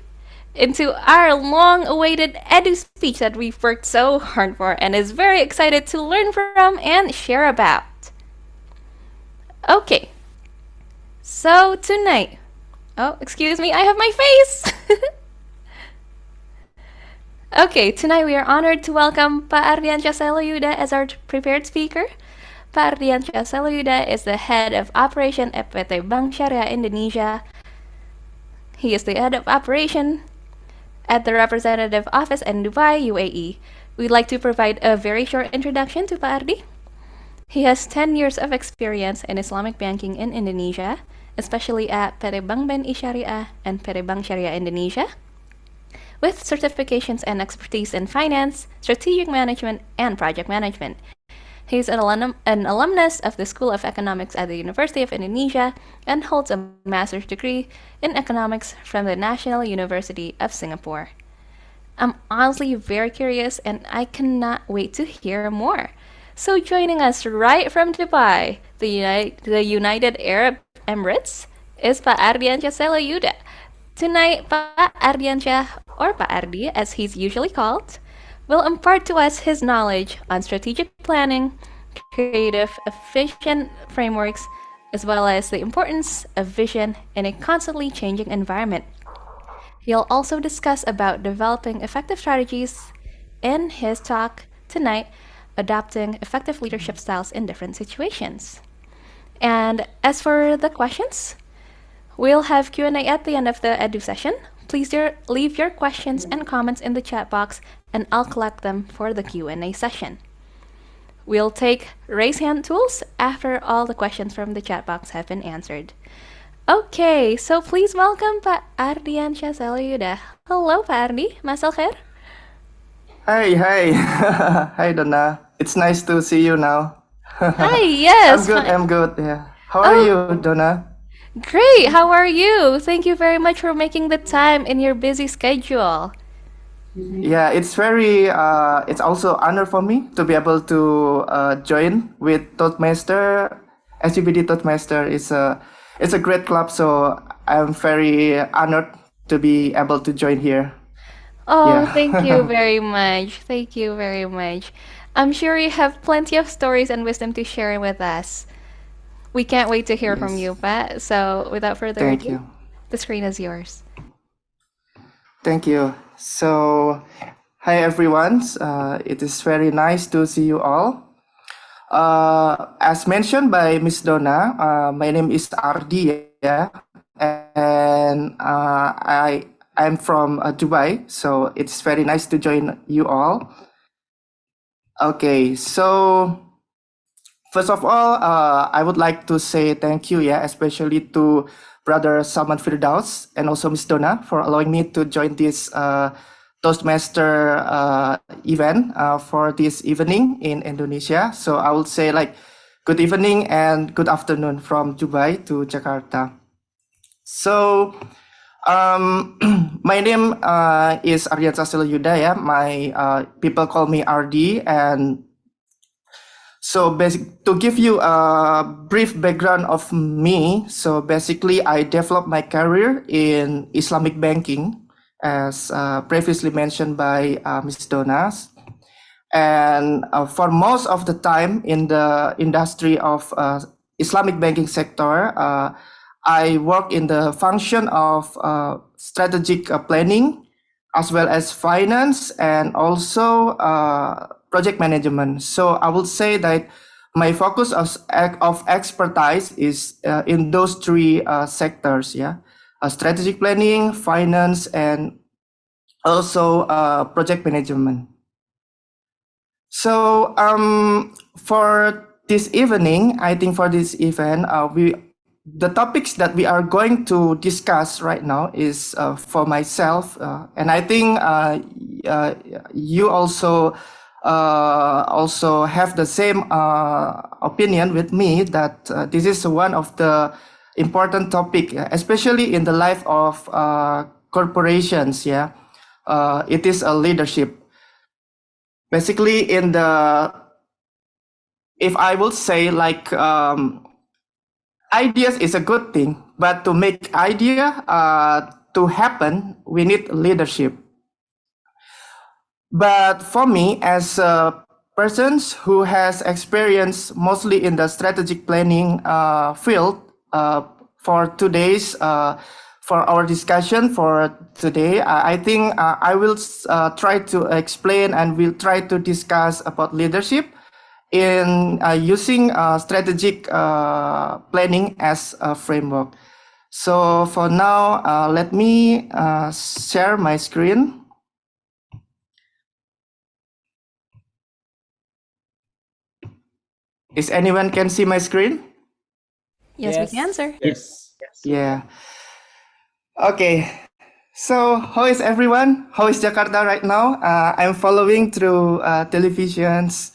into our long-awaited edu speech that we've worked so hard for and is very excited to learn from and share about. Okay, so tonight, oh, excuse me, I have my face. Okay, tonight we are honored to welcome Pak Ardiansyah Selo Yudha as our prepared speaker. Pak Ardiansyah Selo Yudha is the head of operation at PT Bank Syariah Indonesia. He is the head of operation at the representative office in Dubai, UAE. We'd like to provide a very short introduction to Pak Ardi. He has 10 years of experience in Islamic banking in Indonesia, especially at PT Bank Syariah and PT Bank Syariah Indonesia, with certifications and expertise in finance, strategic management, and project management. He's an alumnus of the School of Economics at the University of Indonesia and holds a master's degree in economics from the National University of Singapore. I'm honestly very curious and I cannot wait to hear more. So joining us right from Dubai, the United Arab Emirates, is Pak Ardiansyah Selo Yudha. Tonight, Pak Ardiansyah, or Pak Ardi as he's usually called, will impart to us his knowledge on strategic planning, creative, efficient frameworks, as well as the importance of vision in a constantly changing environment. He'll also discuss about developing effective strategies in his talk tonight, adopting effective leadership styles in different situations. And as for the questions, we'll have Q&A at the end of the edu session. Please leave your questions and comments in the chat box and I'll collect them for the Q&A session. We'll take raise hand tools after all the questions from the chat box have been answered. Okay, so please welcome Pak Ardiansyah Selo Yudha. Hello Pak Ardi, Masal khair? Hi. Hi Donna. It's nice to see you now. Hi, yes. I'm good, yeah. How are you, Donna? Great, how are you? Thank you very much for making the time in your busy schedule. Yeah, it's it's also honor for me to be able to join with Toastmaster. SCBD Toastmaster is it's a great club, so I'm very honored to be able to join here. Oh, Yeah. thank you very much. Thank you very much. I'm sure you have plenty of stories and wisdom to share with us. We can't wait to hear from Yes. you, Pat. So without further Thank ado, you. the screen is yours. Thank you. So, hi everyone. It is very nice to see you all. As mentioned by Miss Donna, my name is Ardi, yeah, and I'm from Dubai. So it's very nice to join you all. Okay, so first of all, I would like to say thank you, yeah, especially to Brother Salman Firdaus and also Miss Donna for allowing me to join this Toastmaster event for this evening in Indonesia. So I would say like good evening and good afternoon from Dubai to Jakarta. So my name is Ardiansyah Selo Yudha, yeah. My people call me RD, and so to give you a brief background of me, so basically I developed my career in Islamic banking, as previously mentioned by Ms. Donas. And for most of the time in the industry of Islamic banking sector, I work in the function of strategic planning, as well as finance and also project management. So I would say that my focus of expertise is in those three sectors, yeah, strategic planning, finance, and also project management. So for this evening, I think for this event, the topics that we are going to discuss right now is for myself, and I think you also have the same opinion with me that this is one of the important topic, especially in the life of corporations. Yeah, it is a leadership. Basically, if I would say like ideas is a good thing, but to make idea to happen, we need leadership. But for me, as a person who has experience mostly in the strategic planning field, for today's for our discussion for today, I think I will try to explain and we'll try to discuss about leadership in using strategic planning as a framework. So for now, let me share my screen. Is anyone can see my screen? Yes, we can, sir. Yes. Yeah. Okay. So how is everyone? How is Jakarta right now? I'm following through televisions.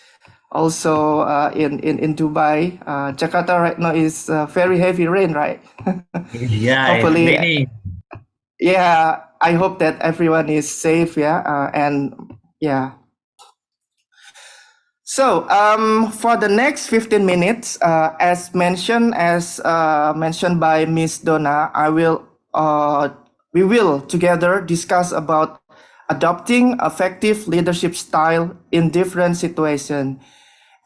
Also in Dubai, Jakarta right now is very heavy rain, right? Yeah, it's Hopefully, raining. yeah. I hope that everyone is safe. Yeah, and yeah. So for the next 15 minutes, as mentioned by Miss Donna, we will together discuss about adopting effective leadership style in different situations.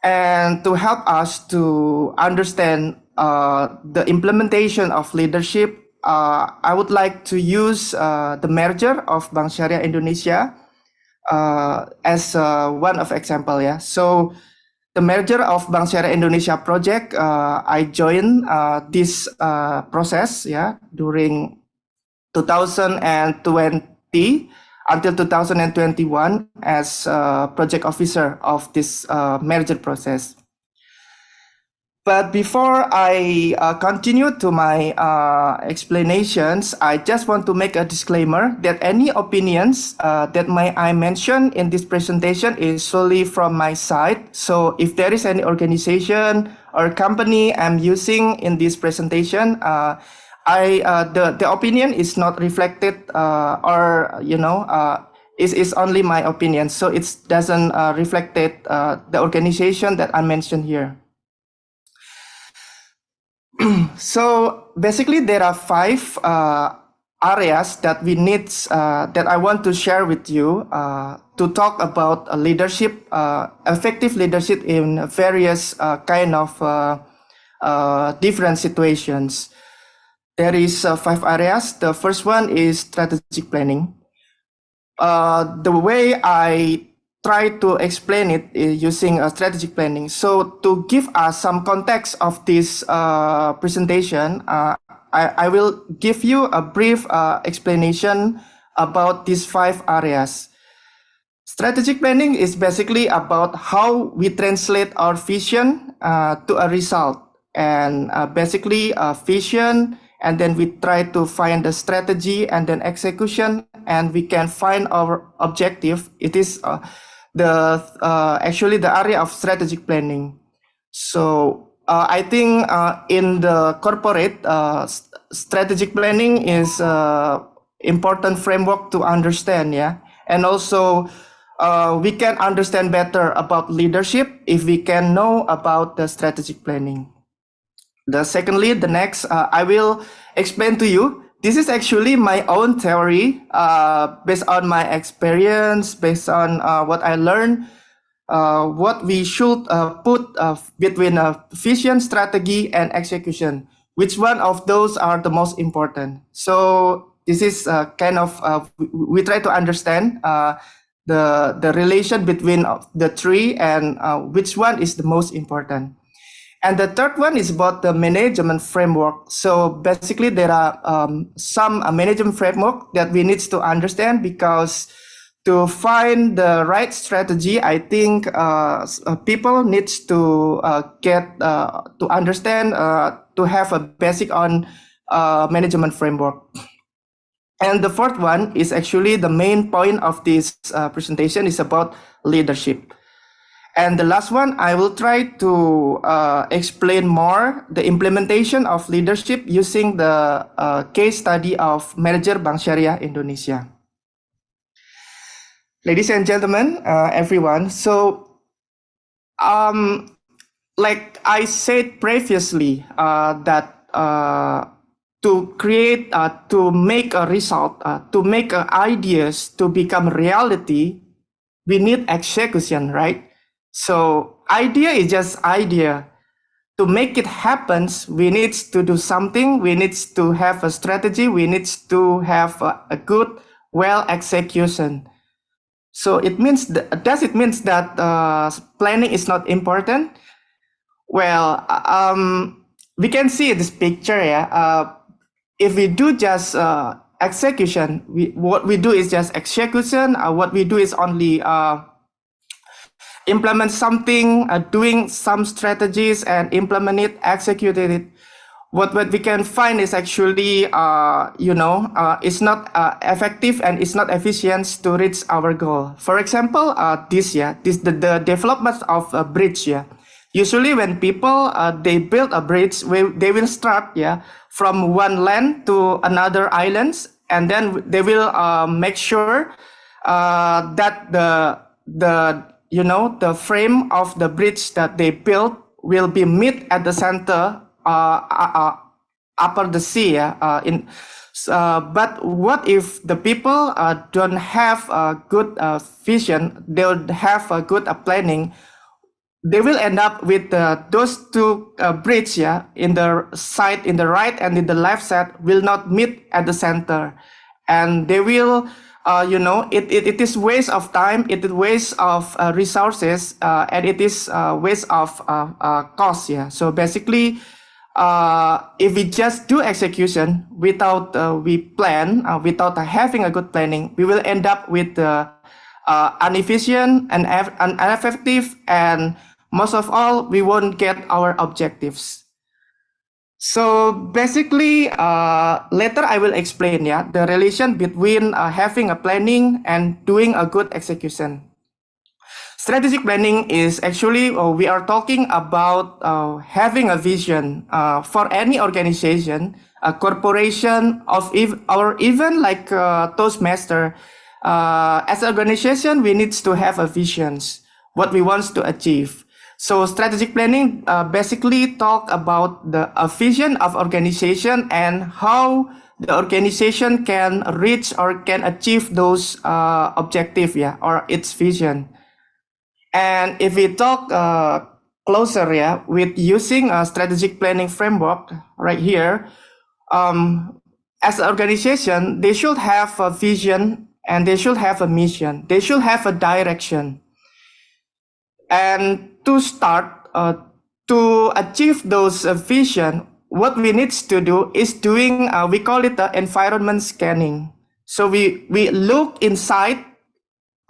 And to help us to understand the implementation of leadership, I would like to use the merger of Bank Syariah Indonesia as one of example. Yeah. So the merger of Bank Syariah Indonesia project, I joined this process, yeah, during 2020 until 2021 as project officer of this merger process. But before I continue to my explanations, I just want to make a disclaimer that any opinions that I mention in this presentation is solely from my side. So if there is any organization or company I'm using in this presentation, the opinion is not reflected or is only my opinion. So it doesn't reflect the organization that I mentioned here. So basically, there are 5 areas that we need that I want to share with you to talk about leadership, effective leadership in various kind of different situations. There is 5 areas. The first one is strategic planning. The way I try to explain it is using strategic planning. So to give us some context of this presentation, I will give you a brief explanation about these 5 areas. Strategic planning is basically about how we translate our vision to a result, and basically a vision, and then we try to find the strategy and then execution, and we can find our objective. It is actually the area of strategic planning. So I think in the corporate, strategic planning is important framework to understand, yeah. And also we can understand better about leadership if we can know about the strategic planning. The next, I will explain to you. This is actually my own theory based on my experience, based on what I learned, what we should put between vision, strategy, and execution. Which one of those are the most important? So this is kind of, we try to understand the relation between the three and which one is the most important. And the third one is about the management framework. So basically there are some management framework that we need to understand, because to find the right strategy, I think people need to get to understand, to have a basic on management framework. And the fourth one is actually the main point of this presentation, is about leadership. And the last one, I will try to explain more the implementation of leadership using the case study of manager Bank Syariah Indonesia. Ladies and gentlemen, everyone, so like I said previously, that to create, to make a result, to make ideas to become reality, we need execution, right? So idea is just idea. To make it happen, we need to do something. We need to have a strategy. We need to have a good, well execution. So it means does it mean that planning is not important? Well, we can see this picture. Yeah, if we do just execution, what we do is just execution. What we do is only implement something, doing some strategies and implement it, execute it. What we can find is actually, it's not effective and it's not efficient to reach our goal. For example, the development of a bridge. Yeah, usually when people they build a bridge, they will start from one land to another islands, and then they will make sure that the frame of the bridge that they built will be meet at the center, upper the sea. But what if the people don't have a good vision? They don't have a good planning. They will end up with those two bridges, in the side, in the right and in the left side, will not meet at the center, and they will. It is waste of time, it is waste of resources, and it is waste of cost. Yeah. So basically, if we just do execution without we plan, without having a good planning, we will end up with inefficient and ineffective, and most of all, we won't get our objectives. So basically, later I will explain the relation between having a planning and doing a good execution. Strategic planning is actually, we are talking about having a vision for any organization, a corporation, or even like Toastmaster. As an organization, we need to have a vision, what we want to achieve. So strategic planning basically talk about the vision of organization and how the organization can reach or can achieve those objective, yeah, or its vision. And if we talk closer, yeah, with using a strategic planning framework right here, as an organization, they should have a vision and they should have a mission. They should have a direction. And to start, to achieve those vision, what we need to do is doing, we call it the environment scanning. So we look inside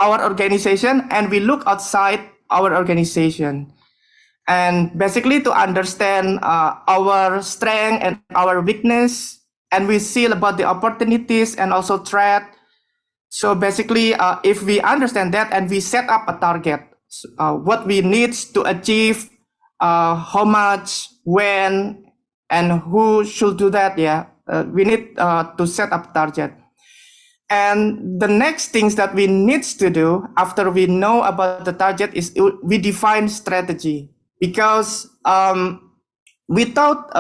our organization and we look outside our organization. And basically to understand our strength and our weakness, and we see about the opportunities and also threat. So basically, if we understand that and we set up a target, what we need to achieve, how much, when, and who should do that, yeah, we need to set up a target. And the next things that we need to do after we know about the target is we define strategy. Because without,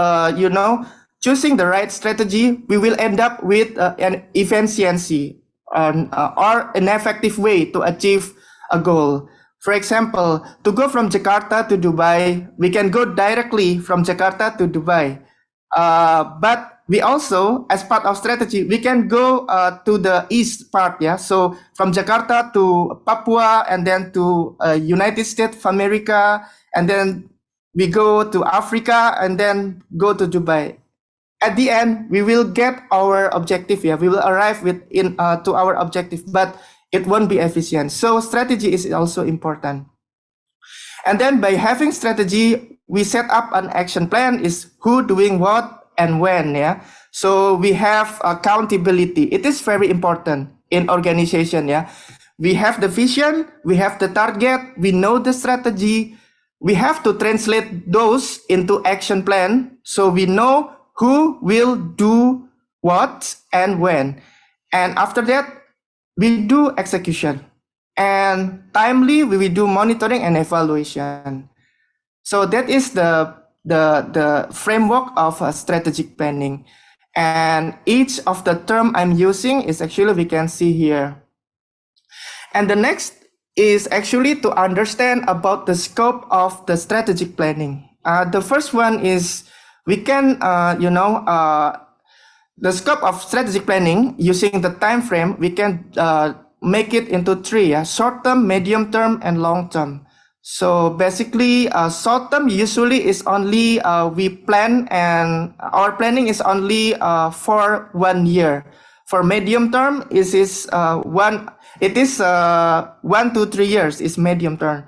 choosing the right strategy, we will end up with an efficiency or an effective way to achieve a goal. For example, to go from Jakarta to Dubai, we can go directly from Jakarta to Dubai. But we also, as part of strategy, we can go to the east part, yeah. So from Jakarta to Papua, and then to United States of America, and then we go to Africa, and then go to Dubai. At the end, we will get our objective, yeah. We will arrive to our objective, but it won't be efficient. So strategy is also important. And then by having strategy, we set up an action plan, is who doing what and when, yeah. So we have accountability. It is very important in organization, yeah. We have the vision, we have the target, we know the strategy. We have to translate those into action plan, so we know who will do what and when. And after that, we do execution. And timely, we will do monitoring and evaluation. So that is the framework of strategic planning. And each of the term I'm using is actually, we can see here. And the next is actually to understand about the scope of the strategic planning. The first one is we can, the scope of strategic planning using the time frame, we can make it into three, yeah? Short term, medium term, and long term. So basically, short term usually is only we plan, and our planning is only for 1 year. For medium term, it is 1 to 3 years is medium term.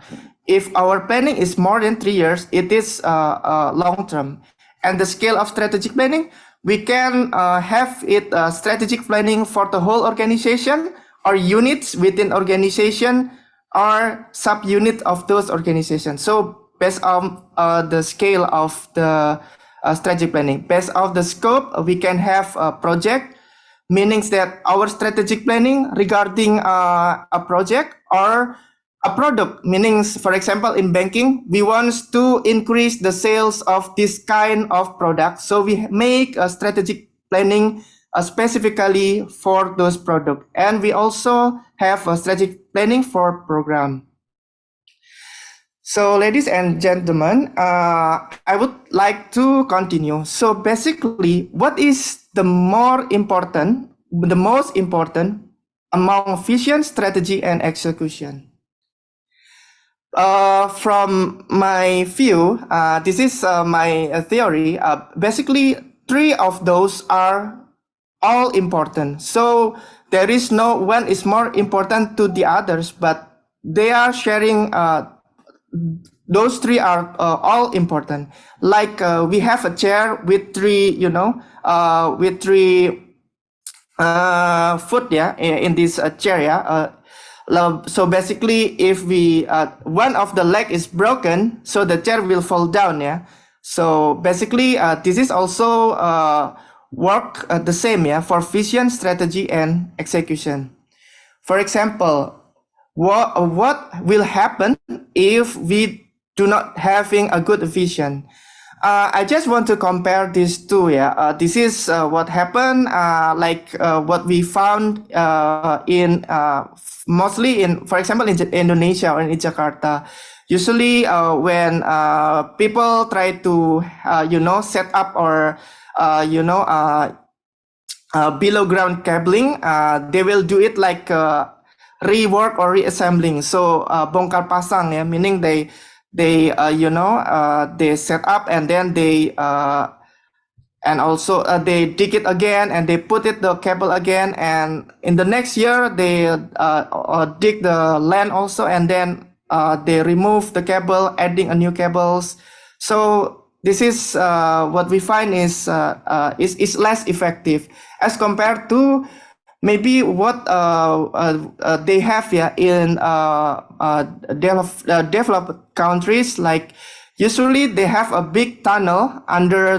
If our planning is more than 3 years, it is long term. And the scale of strategic planning, we can have it strategic planning for the whole organization, or units within organization, or subunit of those organizations. So based on the scale of the strategic planning, based on the scope, we can have a project, meaning that our strategic planning regarding a project or a product, meaning, for example, in banking, we want to increase the sales of this kind of product. So we make a strategic planning specifically for those products. And we also have a strategic planning for program. So ladies and gentlemen, I would like to continue. So basically, what is the most important among vision, strategy, and execution? From my view, this is my theory. Basically, three of those are all important. So there is no one is more important to the others, but they are sharing. Those three are all important. Like we have a chair with three, with three foot, yeah, in this chair, yeah. So basically, if we one of the leg is broken, so the chair will fall down, yeah. So basically, this is also work the same, yeah, for vision, strategy, and execution. For example, what will happen if we do not having a good vision? I just want to compare these two. Yeah, this is what happened. What we found in mostly in, for example, in Indonesia or in Jakarta. Usually, when people try to set up or below ground cabling, they will do it like rework or reassembling. So bongkar pasang, yeah, meaning they set up and then they they dig it again and they put it the cable again, and in the next year they dig the land also, and then they remove the cable, adding a new cables. So this is what we find is less effective as compared to maybe what they have in developed countries. Like usually they have a big tunnel under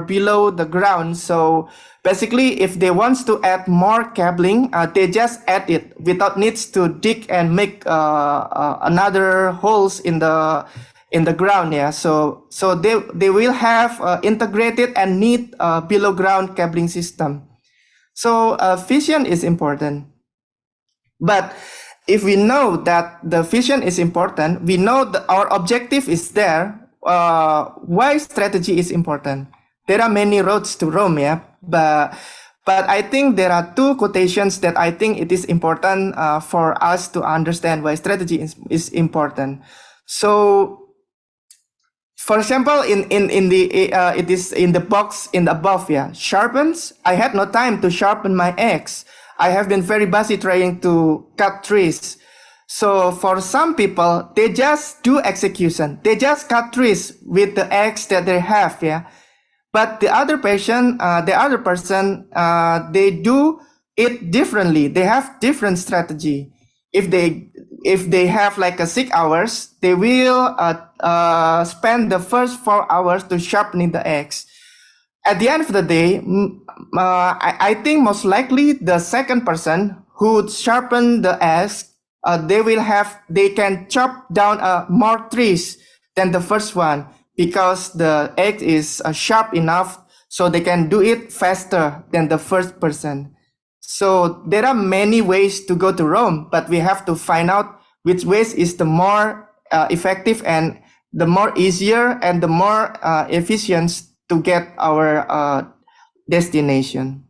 below the ground. So basically, if they want to add more cabling, they just add it without needs to dig and make another holes in the ground. Yeah, so they will have integrated and neat below ground cabling system. So vision is important. But if we know that the vision is important, we know that our objective is there. Why strategy is important? There are many roads to Rome, yeah. But I think there are two quotations that I think it is important for us to understand why strategy is important. So, for example, it is in the box in the above, yeah. Sharpens. I had no time to sharpen my axe. I have been very busy trying to cut trees. So for some people, they just do execution. They just cut trees with the axe that they have, yeah. But the other person, they do it differently. They have different strategy. If they have like 6 hours, they will spend the first 4 hours to sharpening the axe. At the end of the day, I think most likely the second person who would sharpen the axe, they can chop down more trees than the first one, because the axe is sharp enough, so they can do it faster than the first person. So there are many ways to go to Rome, but we have to find out which ways is the more effective and the more easier and the more efficient to get our destination.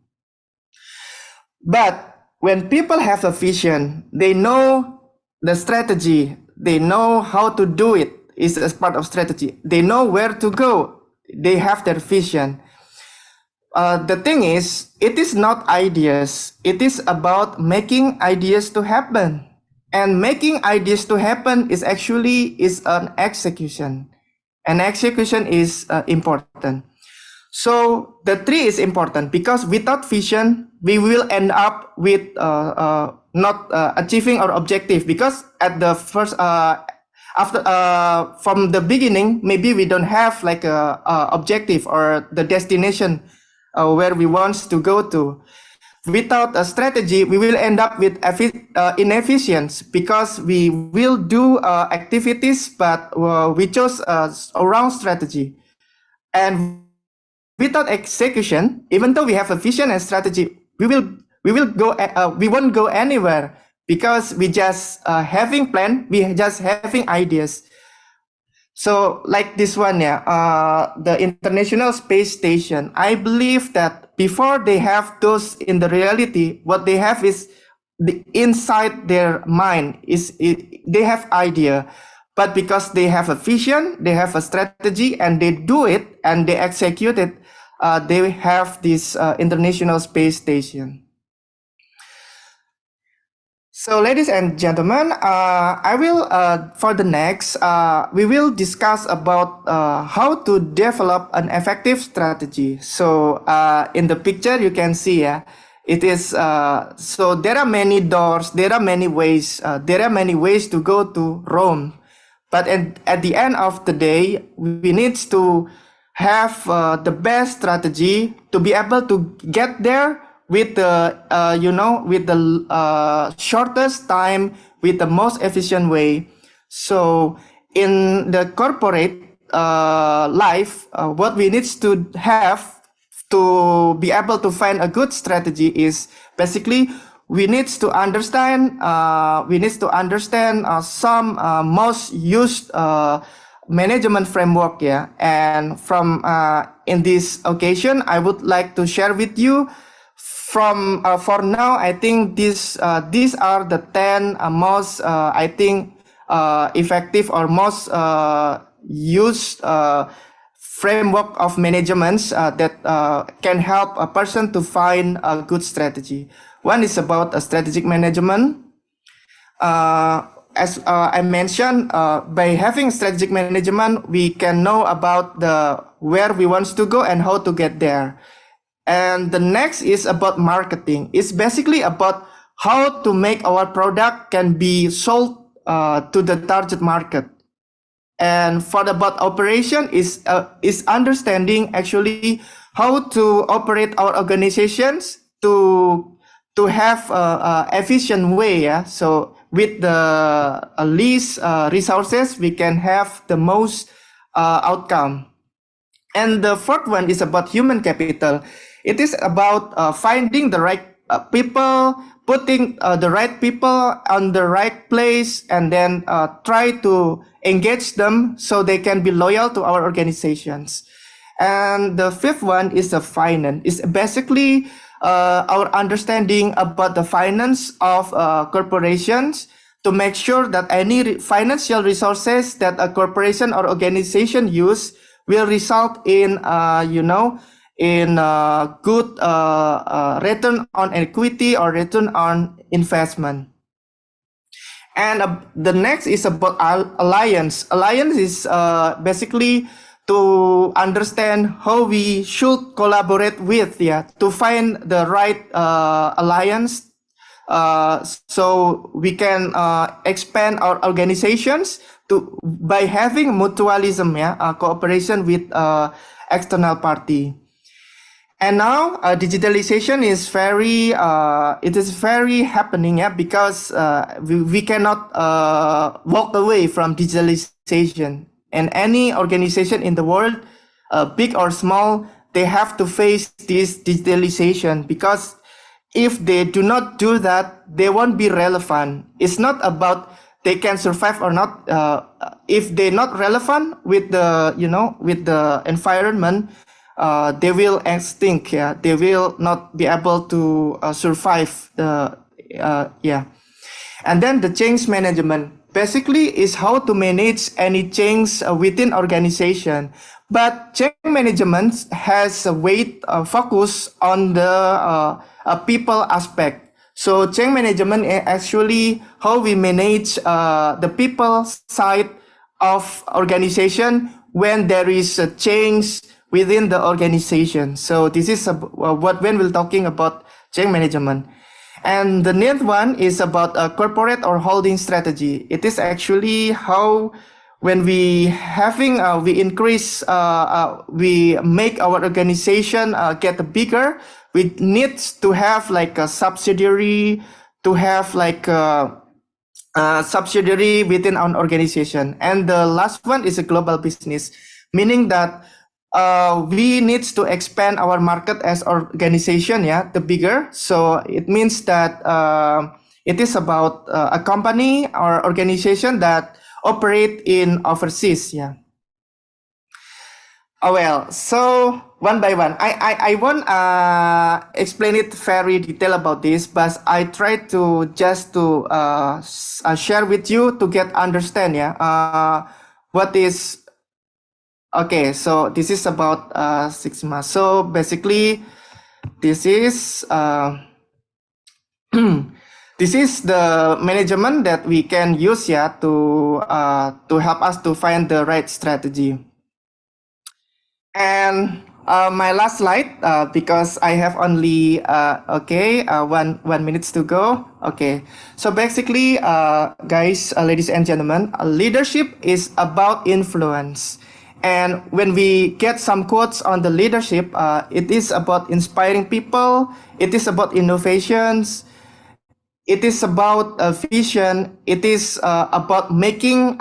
But when people have a vision, they know the strategy, they know how to do it is as part of strategy. They know where to go. They have their vision. The thing is, it is not ideas. It is about making ideas to happen. And making ideas to happen is actually an execution. And execution is important. So the three is important, because without vision, we will end up with not achieving our objective. Because at the first, from the beginning, maybe we don't have like a objective or the destination where we want to go to. Without a strategy, we will end up with inefficiency, because we will do activities, but we chose a wrong strategy. And without execution, even though we have a vision and strategy, we won't go anywhere, because we just having plan, we just having ideas. So like this one, yeah, the International Space Station. I believe that before they have those in the reality, what they have is inside their mind they have idea, but because they have a vision, they have a strategy, and they do it and they execute it, they have this International Space Station. So, ladies and gentlemen, I will, for the next, we will discuss about how to develop an effective strategy. So, in the picture, you can see, it is, so there are many doors, there are many ways to go to Rome. But at the end of the day, we need to have the best strategy to be able to get there with the shortest time, with the most efficient way. So in the corporate life, what we need to have to be able to find a good strategy is basically we need to understand some most used management framework, yeah. And from in this occasion, I would like to share with you from for now. I think these are the 10 most I think effective or most used framework of managements that can help a person to find a good strategy. One is about a strategic management. As I mentioned, by having strategic management, we can know about where we want to go and how to get there. And the next is about marketing. It's basically about how to make our product can be sold to the target market. And for about operation is understanding actually how to operate our organizations to have a efficient way. Yeah. So with the least resources, we can have the most outcome. And the fourth one is about human capital. It is about finding the right people, putting the right people on the right place, and then try to engage them so they can be loyal to our organizations. And the fifth one is the finance. It's basically our understanding about the finance of corporations to make sure that any financial resources that a corporation or organization use will result in good return on equity or return on investment. And the next is about alliance. Alliance is basically to understand how we should collaborate with, to find the right alliance, so we can expand our organizations by having mutualism, cooperation with external party. And now digitalization is very happening, because we cannot walk away from digitalization. And any organization in the world, big or small, they have to face this digitalization, because if they do not do that, they won't be relevant. It's not about they can survive or not. If they're not relevant with the environment, they will extinct. Yeah, they will not be able to survive. And then the change management basically is how to manage any change within organization. But change management has a weight focus on the people aspect. So change management is actually how we manage the people side of organization when there is a change within the organization. So this is what when we're talking about change management. And the next one is about a corporate or holding strategy. It is actually how when we increase, we make our organization get bigger. We need to have like a subsidiary, to have like a subsidiary within our organization. And the last one is a global business, meaning that we need to expand our market as organization, the bigger. So it means that it is about a company or organization that operate in overseas, Oh, well, so one by one, I won't explain it very detailed about this, but I try to just to share with you to get understand, what is. Okay, so this is about 6 months. So basically, this is this is the management that we can use, to help us to find the right strategy. And my last slide, because I have only 1 minute to go. Okay, so basically, guys, ladies and gentlemen, leadership is about influence. And when we get some quotes on the leadership, it is about inspiring people. It is about innovations. It is about vision. It is about making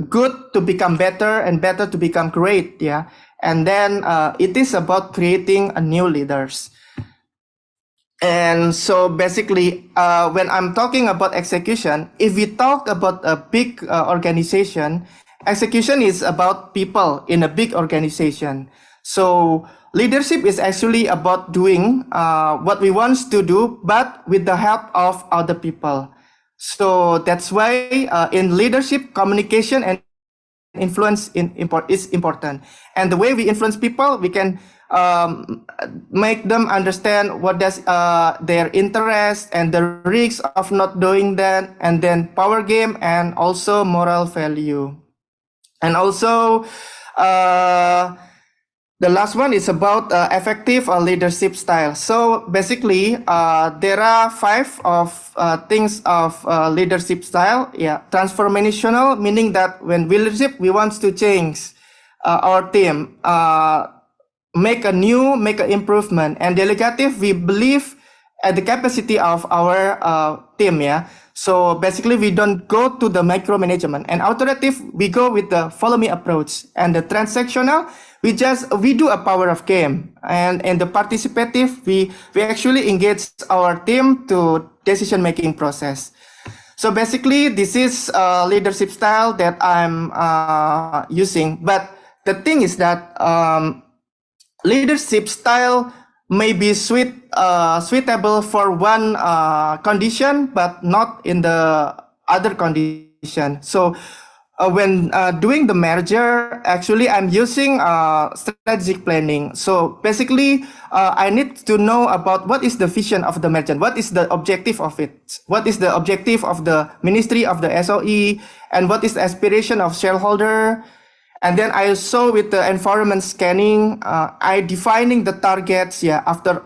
good to become better and better to become great. Yeah. And then it is about creating a new leaders. And so basically, when I'm talking about execution, if we talk about a big organization, execution is about people in a big organization. So leadership is actually about doing what we want to do, but with the help of other people. So that's why in leadership, communication and influence is important. And the way we influence people, we can make them understand what does their interest and the risks of not doing that, and then power game and also moral value. And also the last one is about effective leadership style. So basically, there are 5 of things of leadership style. Yeah, transformational, meaning that when we leadership, we want to change our team, make an improvement. And delegative, we believe at the capacity of our team. Yeah. So basically, we don't go to the micromanagement. And authoritative, we go with the follow me approach. And the transactional, we do a power of game. And the participative, we actually engage our team to decision making process. So basically, this is a leadership style that I'm using. But the thing is that leadership style may be suitable for one condition, but not in the other condition. So when doing the merger, actually I'm using strategic planning. So basically, I need to know about what is the vision of the merger, what is the objective of it, what is the objective of the ministry of the SOE, and what is the aspiration of shareholder. And then I saw with the environment scanning, I defining the targets. Yeah, after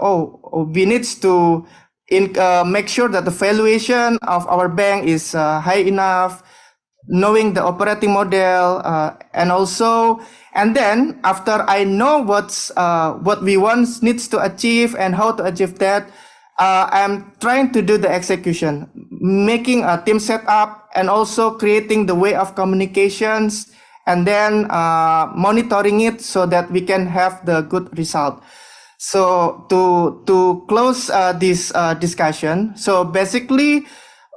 we need to make sure that the valuation of our bank is high enough, knowing the operating model, and then after I know what we want needs to achieve and how to achieve that, I'm trying to do the execution, making a team setup and also creating the way of communications, and then monitoring it so that we can have the good result. So to close this discussion, so basically,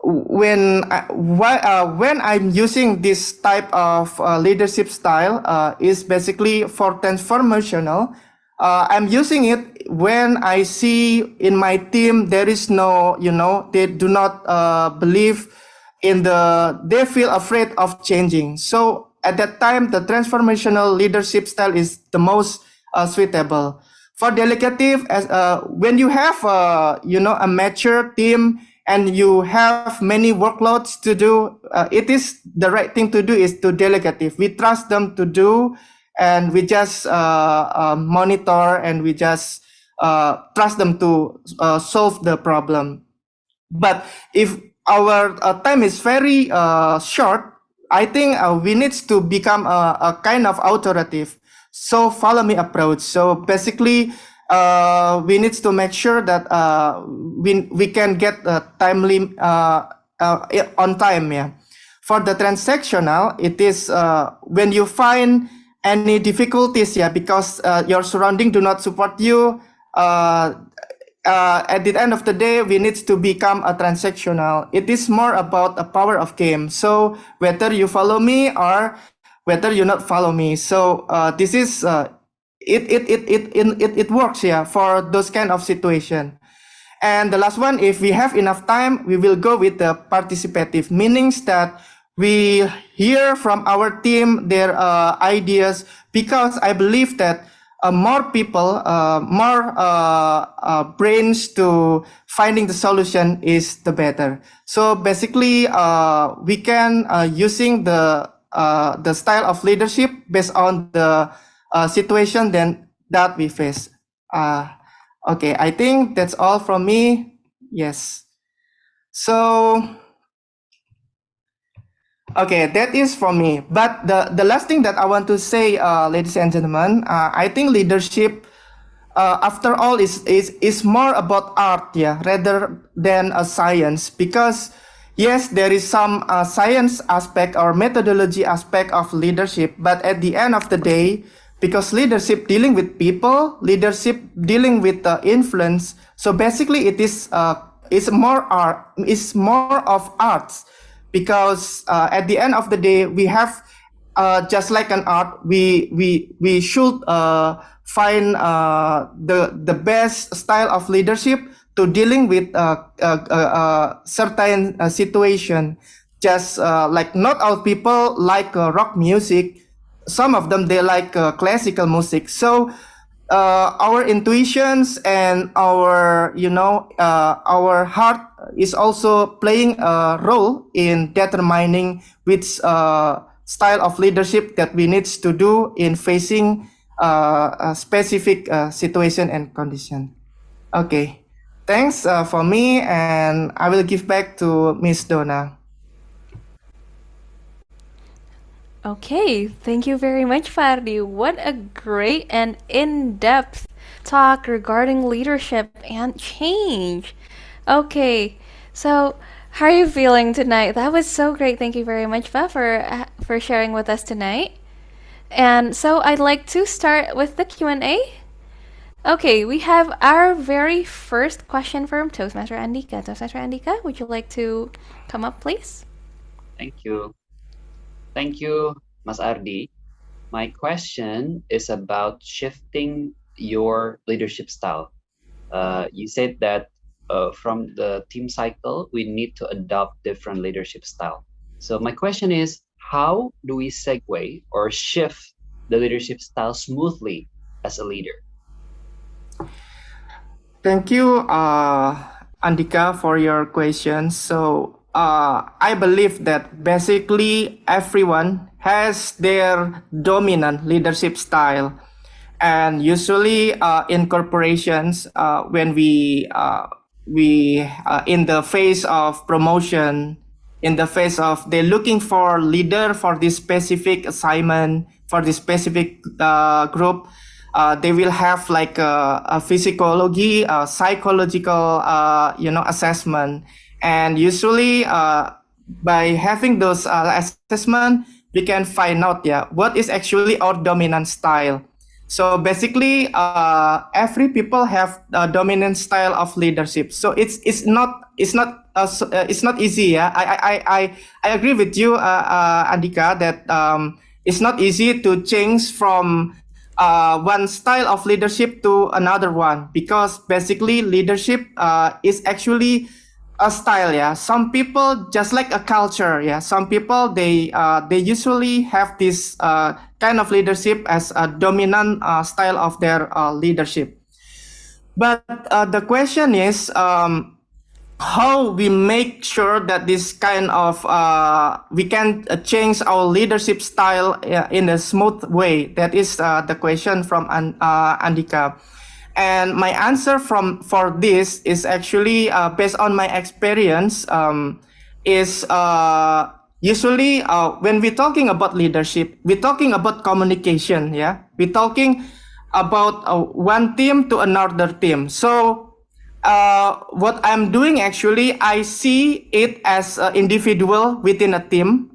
when I'm using this type of leadership style is basically for transformational. I'm using it when I see in my team there is no, they do not believe in they feel afraid of changing. So at that time, the transformational leadership style is the most suitable. For delegative, when you have a mature team and you have many workloads to do, it is the right thing to do is to delegative. We trust them to do, and we just monitor, and we just trust them to solve the problem. But if our time is very short, I think we need to become a kind of authoritative, so follow me approach. So basically, we need to make sure that we can get timely on time. Yeah. For the transactional, it is when you find any difficulties, yeah, because your surrounding do not support you. At the end of the day, we need to become a transactional. It is more about a power of game. So whether you follow me or whether you not follow me. So this is it works, yeah, for those kind of situation. And the last one, if we have enough time, we will go with the participative, meanings that we hear from our team their ideas, because I believe that more people, more brains to finding the solution is the better. So basically, we can using the style of leadership based on the situation that we face. Okay, I think that's all from me. Yes. So. Okay, that is from me. But the last thing that I want to say, ladies and gentlemen, I think leadership, after all, is more about art, yeah, rather than a science. Because yes, there is some science aspect or methodology aspect of leadership, but at the end of the day, because leadership dealing with people, leadership dealing with influence, so basically it is more art, is more of arts, because at the end of the day we have just like an art, we should find the best style of leadership to dealing with certain situation. Just like not all people like rock music, some of them they like classical music. So our intuitions and our our heart is also playing a role in determining which style of leadership that we need to do in facing a specific situation and condition. Okay, thanks for me, and I will give back to Miss Donna. Okay, thank you very much, Fardi. What a great and in-depth talk regarding leadership and change. Okay, so how are you feeling tonight? That was so great. Thank you very much, Fa, for sharing with us tonight. And so I'd like to start with the Q&A. Okay, we have our very first question from Toastmaster Andika. Toastmaster Andika, would you like to come up, please? Thank you. Thank you, Mas Ardi. My question is about shifting your leadership style. You said that from the team cycle, we need to adopt different leadership style. So my question is, how do we segue or shift the leadership style smoothly as a leader? Thank you, Andika, for your question. So I believe that basically everyone has their dominant leadership style. And usually in corporations, when we in the phase of promotion, in the phase of they're looking for leader for this specific assignment, for this specific group, they will have like a physiology, psychological, assessment. And usually by having those assessment, we can find out, what is actually our dominant style. So basically, every people have a dominant style of leadership. So it's not easy. Yeah, I agree with you, Andika, that it's not easy to change from one style of leadership to another one, because basically leadership is actually a style. Yeah, some people just like a culture. Yeah, some people they usually have this kind of leadership as a dominant style of their leadership. But the question is how we make sure that this kind of we can change our leadership style in a smooth way. That is the question from Andika. And my answer for this is actually based on my experience, is usually when we're talking about leadership, we're talking about communication. Yeah, we're talking about one team to another team. So what I'm doing actually, I see it as an individual within a team,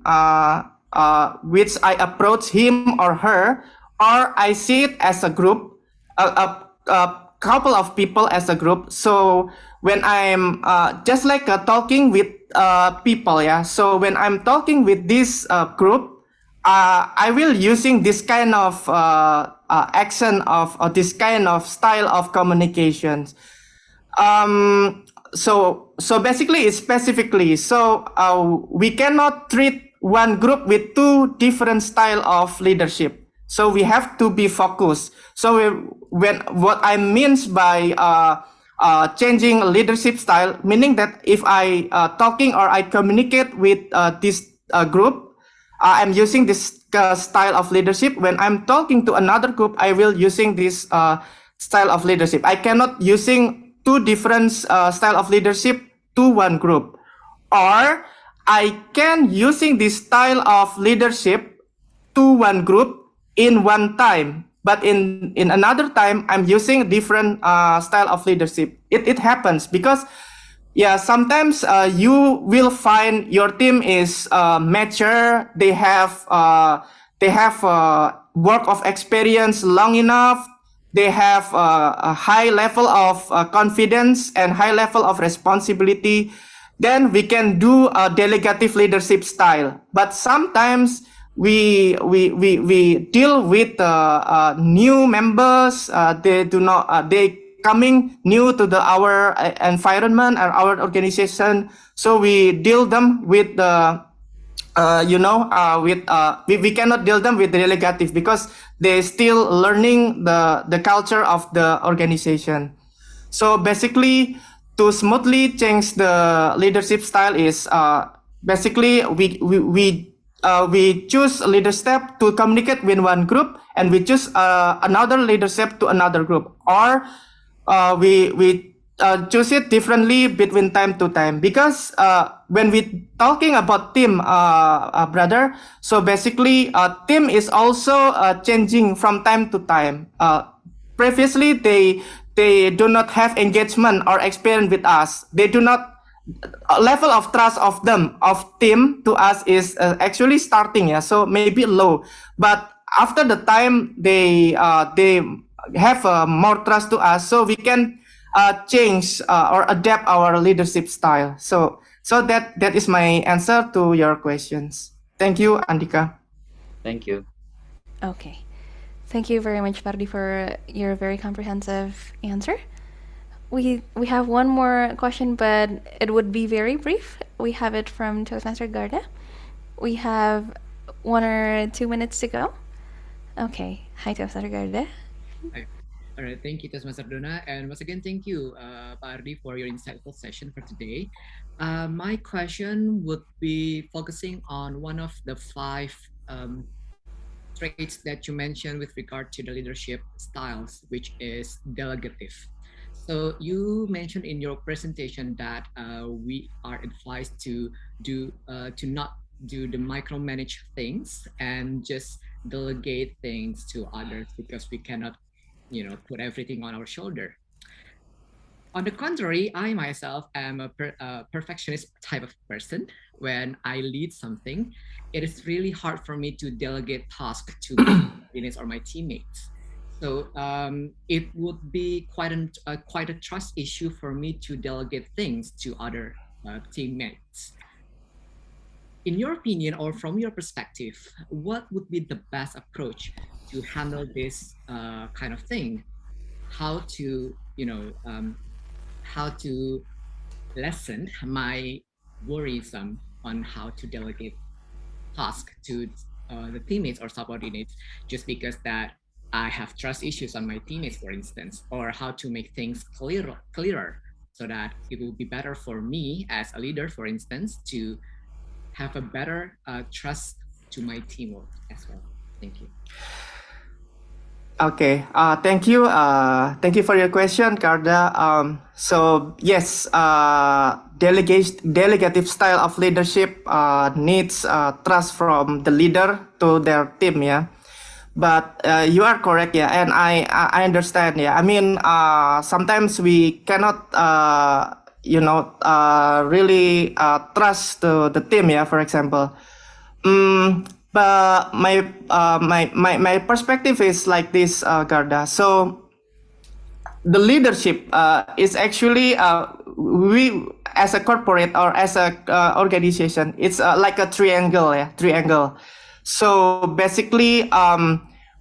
which I approach him or her, or I see it as a group, a couple of people as a group. So when I'm just like talking with people, yeah. So when I'm talking with this group, I will using this kind of accent of this kind of style of communications. So basically it's specifically, so we cannot treat one group with two different style of leadership. So we have to be focused. So when what I means by changing leadership style, meaning that if I talking or I communicate with this group, I'm using this style of leadership. When I'm talking to another group, I will using this style of leadership. I cannot using two different style of leadership to one group, or I can using this style of leadership to one group in one time, but in another time I'm using different style of leadership. It happens because yeah, sometimes you will find your team is mature. They have work of experience long enough. They have a high level of confidence and high level of responsibility. Then we can do a delegative leadership style. But sometimes we deal with new members. They do not they coming new to our environment or our organization. So we deal them with the we cannot deal them with the delegative because they still learning the culture of the organization. So basically, to smoothly change the leadership style is basically we choose a leadership to communicate with one group, and we choose another leadership to another group, or we choose it differently between time to time, because when we talking about team, brother, so basically team is also changing from time to time. Previously they do not have engagement or experience with us. They do not level of trust of them of team to us is actually starting, yeah, so maybe low, but after the time they have more trust to us, so we can change or adapt our leadership style. So that is my answer to your questions. Thank you, Andika. Thank you. Okay. Thank you very much, Pardi, for your very comprehensive answer. We have one more question, but it would be very brief. We have it from Toastmaster Garda. We have 1 or 2 minutes to go. Okay. Hi, Toastmaster Garda. Hi. All right, thank you, Toastmaster Dona. And once again, thank you, Pardi, for your insightful session for today. My question would be focusing on one of the 5 traits that you mentioned with regard to the leadership styles, which is delegative. So you mentioned in your presentation that we are advised to not do the micromanage things and just delegate things to others, because we cannot, put everything on our shoulder. On the contrary, I myself am a perfectionist type of person. When I lead something, it is really hard for me to delegate tasks to my subordinates or my teammates. So it would be quite a trust issue for me to delegate things to other teammates. In your opinion, or from your perspective, what would be the best approach to handle this kind of thing? How to, how to lessen my worrisome on how to delegate tasks to the teammates or subordinates, just because that I have trust issues on my teammates, for instance, or how to make things clearer so that it will be better for me as a leader, for instance, to have a better trust to my teamwork as well. Thank you. Okay, thank you. Thank you for your question, Karda. So yes, delegative style of leadership needs trust from the leader to their team, yeah. But you are correct, yeah, and I understand, yeah. I mean, sometimes we cannot, really trust the team, yeah. For example, but my perspective is like this, Garda. So the leadership is actually we as a corporate or as a organization, it's like a triangle, yeah, triangle. So basically,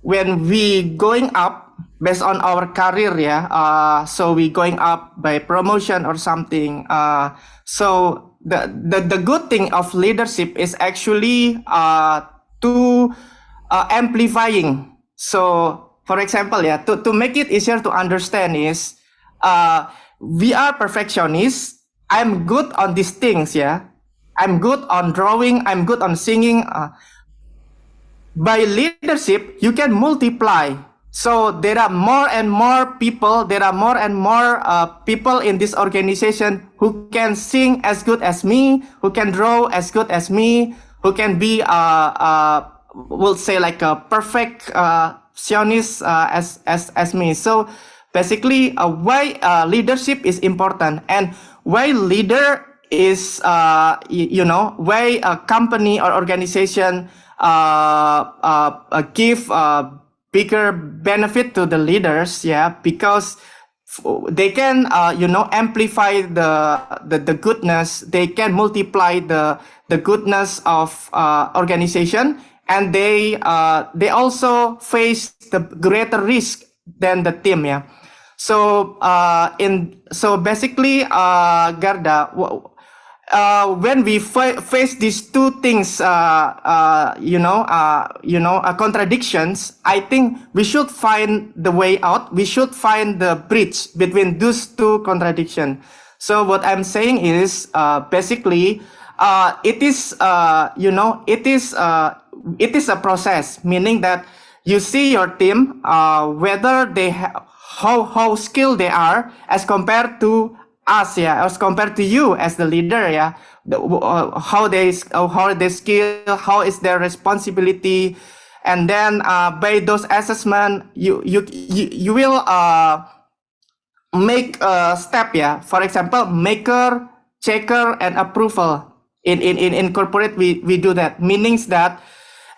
when we going up based on our career, yeah, so we going up by promotion or something. So the good thing of leadership is actually to amplifying. So for example, yeah, to make it easier to understand is we are perfectionists. I'm good on these things, yeah. I'm good on drawing. I'm good on singing. By leadership, you can multiply. So there are more and more people. There are more and more people in this organization who can sing as good as me, who can draw as good as me, who can be we'll say like a perfect sionist as me. So basically why leadership is important and why leader is why a company or organization give bigger benefit to the leaders, yeah, because they can amplify the goodness, they can multiply the goodness of organization, and they also face the greater risk than the team, yeah. So basically, Garda, when we face these two things, contradictions, I think we should find the way out. We should find the bridge between those two contradictions. So what I'm saying is, basically, it is a process, meaning that you see your team, whether they how skilled they are as compared to us, yeah, as compared to you as the leader, yeah. How they skill, how is their responsibility, and then by those assessment, you will make a step, yeah. For example, maker, checker, and approval. In corporate, we do that, meanings that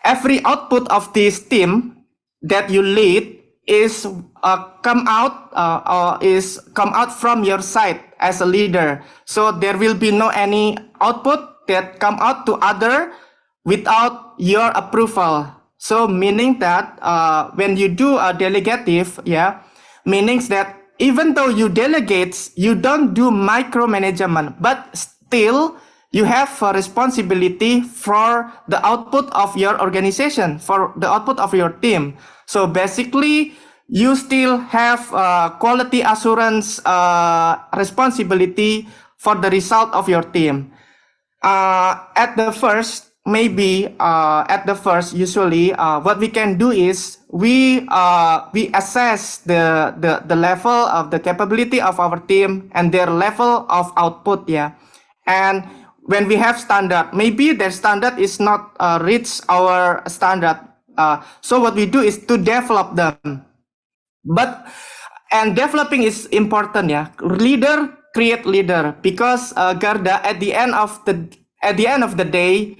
every output of this team that you lead is come out from your side as a leader. So there will be no any output that come out to other without your approval. So meaning that when you do a delegative, yeah, meanings that even though you delegate, you don't do micromanagement, but still you have a responsibility for the output of your organization, for the output of your team. So basically, you still have quality assurance responsibility for the result of your team. At the first, usually what we can do is we assess the level of the capability of our team and their level of output, yeah. And when we have standard, maybe their standard is not reach our standard. So what we do is to develop them. And developing is important, yeah. Leader create leader, because Garda, at the end of the day,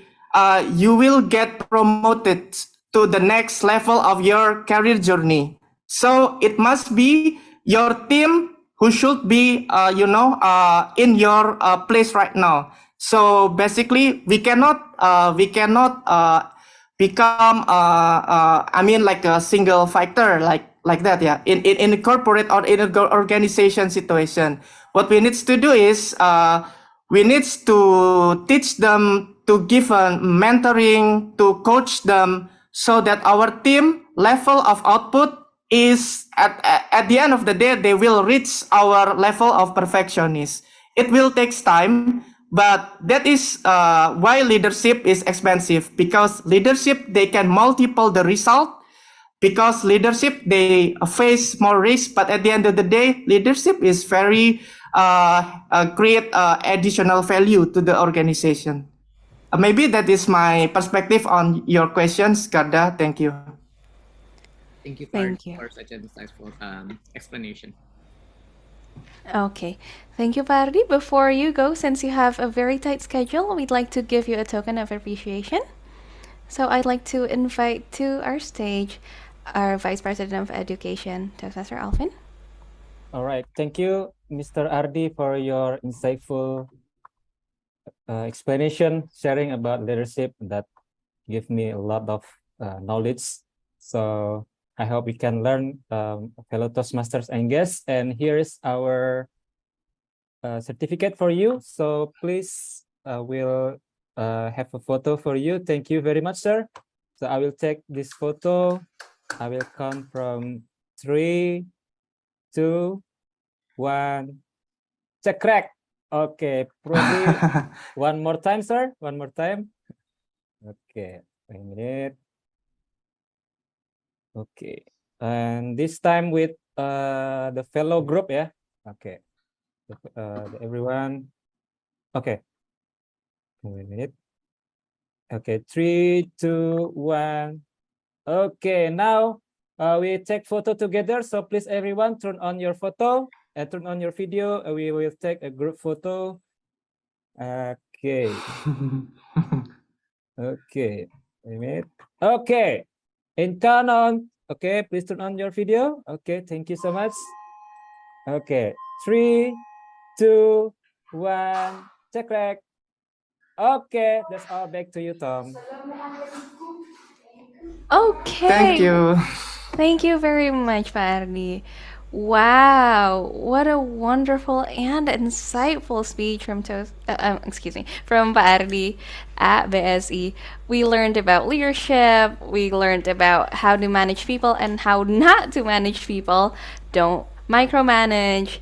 you will get promoted to the next level of your career journey. So it must be your team who should be in your place right now. So basically, we cannot become like a single fighter like that, yeah. In a corporate or in an organization situation, what we need to do is we need to teach them, to give a mentoring, to coach them, so that our team level of output is at the end of the day, they will reach our level of perfectionist. It will take time, but that is why leadership is expensive, because leadership, they can multiple the result, because leadership, they face more risk, but at the end of the day, leadership is very create additional value to the organization. Maybe that is my perspective on your questions, Garda. Thank you. Thank you, Thank you. for such an insightful explanation. Okay, thank you, Pardi. Before you go, since you have a very tight schedule, we'd like to give you a token of appreciation. So I'd like to invite to our stage our Vice President of Education, Toastmaster Alfin. All right, thank you, Mr. Ardi, for your insightful explanation, sharing about leadership that give me a lot of knowledge. So I hope we can learn, fellow Toastmasters and guests. And here is our certificate for you. So please, we'll have a photo for you. Thank you very much, sir. So I will take this photo. I will count from 3, 2, 1. Check crack. Okay, probably one more time, sir. One more time. Okay, wait a minute. Okay, and this time with the fellow group, yeah. Okay, everyone. Okay, wait a minute. Okay, 3, 2, 1. Okay, now we take photo together. So please, everyone, turn on your photo and turn on your video. We will take a group photo. Okay. Okay. Wait a minute. Okay. In count on. Okay, please turn on your video. Okay, thank you so much. Okay, 3, 2, 1, check back. Okay, that's all. Back to you, Tom. Okay. Thank you. Thank you very much, Pak Ardi. Wow, what a wonderful and insightful speech from from Pak Ardi at BSE. We learned about leadership, we learned about how to manage people and how not to manage people. Don't micromanage,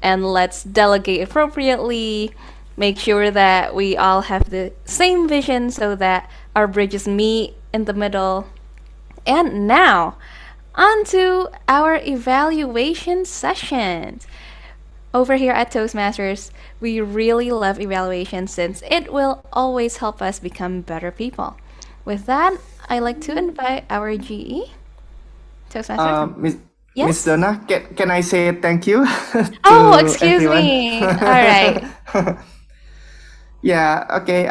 and let's delegate appropriately. Make sure that we all have the same vision so that our bridges meet in the middle. And now, on to our evaluation sessions. Over here at Toastmasters, we really love evaluation since it will always help us become better people. With that, I'd like to invite our GE, Toastmasters. Miss Yes? Donna, can I say thank you Oh, to excuse everyone? me. All right. Yeah, okay.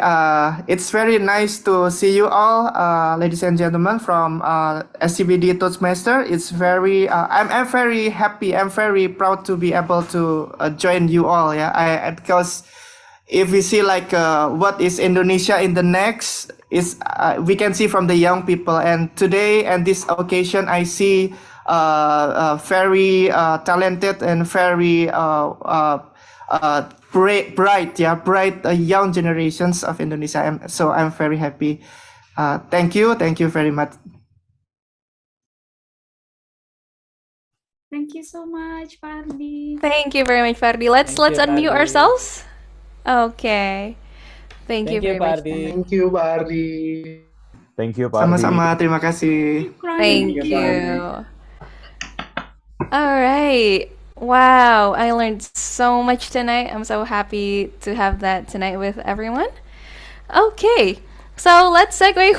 It's very nice to see you all, ladies and gentlemen, from SCBD Toastmaster. It's very, I'm very happy. I'm very proud to be able to join you all. Yeah, because if we see like what is Indonesia in the next, is we can see from the young people. And today and this occasion, I see very talented and very bright young generations of Indonesia. So I'm very happy. Thank you very much. Thank you so much, Pardi. Thank you very much, Fardi. Let's Thank you, unmute Fardi. ourselves. Okay. Thank you very much. Thank you, Bardi. Thank you, Pak Ardi. Sama-sama, terima kasih. Thank you. All right. Wow, I learned so much tonight. I'm so happy to have that tonight with everyone. Okay, so let's segue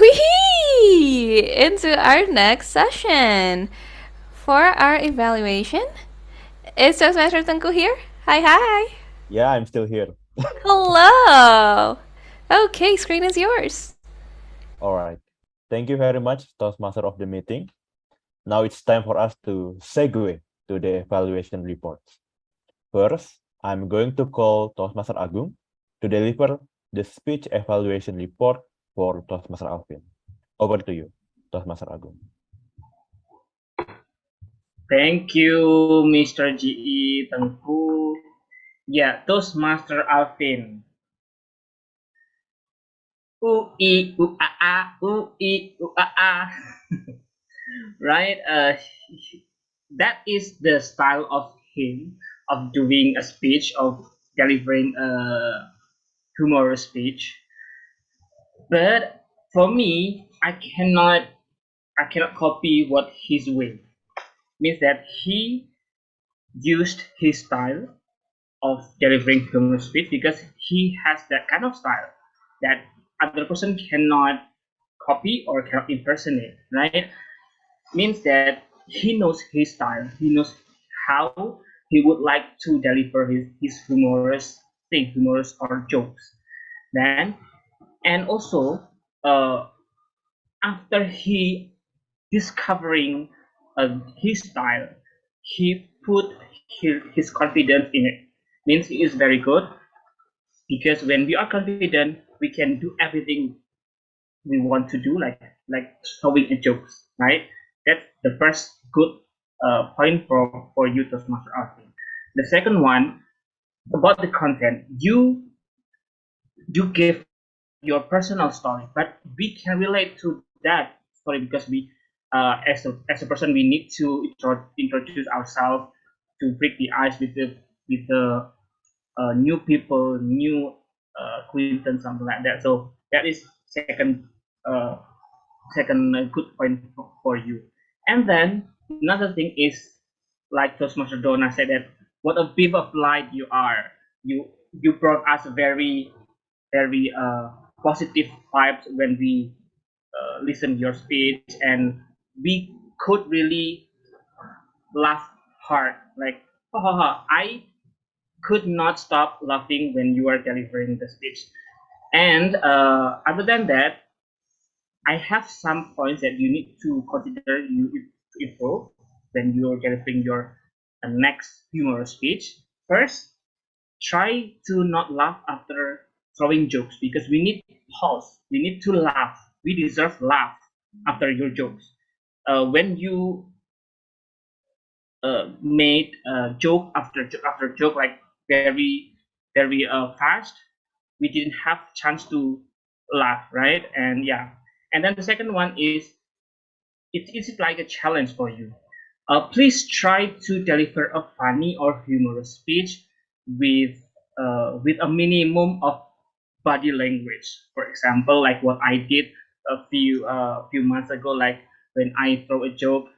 into our next session. For our evaluation, is Toastmaster Tengku here? Hi. Yeah, I'm still here. Hello. Okay, screen is yours. All right. Thank you very much, Toastmaster of the meeting. Now it's time for us to segue to the evaluation report. First, I'm going to call Toastmaster Agung to deliver the speech evaluation report for Toastmaster Alfin. Over to you, Toastmaster Agung. Thank you, Mr. GE Tengku. Yeah, Toastmaster Alfin. Ui, ua. Right? That is the style of him of doing a speech, of delivering a humorous speech. But for me, I cannot copy what he's doing. Means that he used his style of delivering humorous speech because he has that kind of style that other person cannot copy or cannot impersonate, right? Means that he knows his style, he knows how he would like to deliver his humorous or jokes. Then, and also after he discovering his style, he put his confidence in it. Means he is very good, because when we are confident, we can do everything we want to do, like showing a jokes, right? That's the first good point for you, Toastmaster Alfin. The second one, about the content, you give your personal story, but we can relate to that story because we, as a person, we need to introduce ourselves to break the ice with the new people, new acquaintance, something like that. So that is second good point for you. And then another thing is, like Toastmaster Donna said, that what a beam of light you are. You brought us very positive vibes when we listen your speech, and we could really laugh hard, like ha ha ha. I could not stop laughing when you are delivering the speech. And other than that, I have some points that you need to consider to improve when you're delivering your next humorous speech. First, try to not laugh after throwing jokes, because we need pause. We need to laugh. We deserve laugh after your jokes. When you made joke after joke, like very fast, we didn't have chance to laugh, right? And yeah, and then the second one is it's like a challenge for you. Please try to deliver a funny or humorous speech with a minimum of body language. For example, like what I did a few months ago, like when I throw a joke.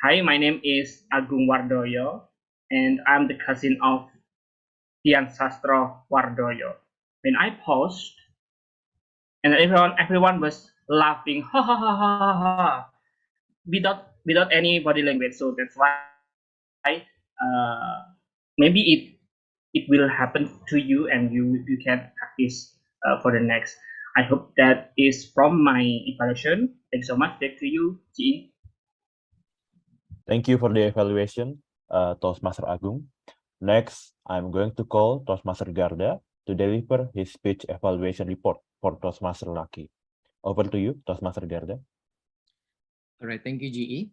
Hi, my name is Agung Wardoyo, and I'm the cousin of Dian Sastro Wardoyo. When I paused, and everyone was laughing, ha ha ha ha ha ha, without any body language. So that's why maybe it will happen to you, and you can practice for the next. I hope that is from my evaluation. Thanks so much. Back to you, Ji. Thank you for the evaluation, Toastmaster Agung. Next, I'm going to call Toastmaster Garda to deliver his speech evaluation report for Toastmaster Lucky. Over to you, Toastmaster Garda. All right, thank you, GE.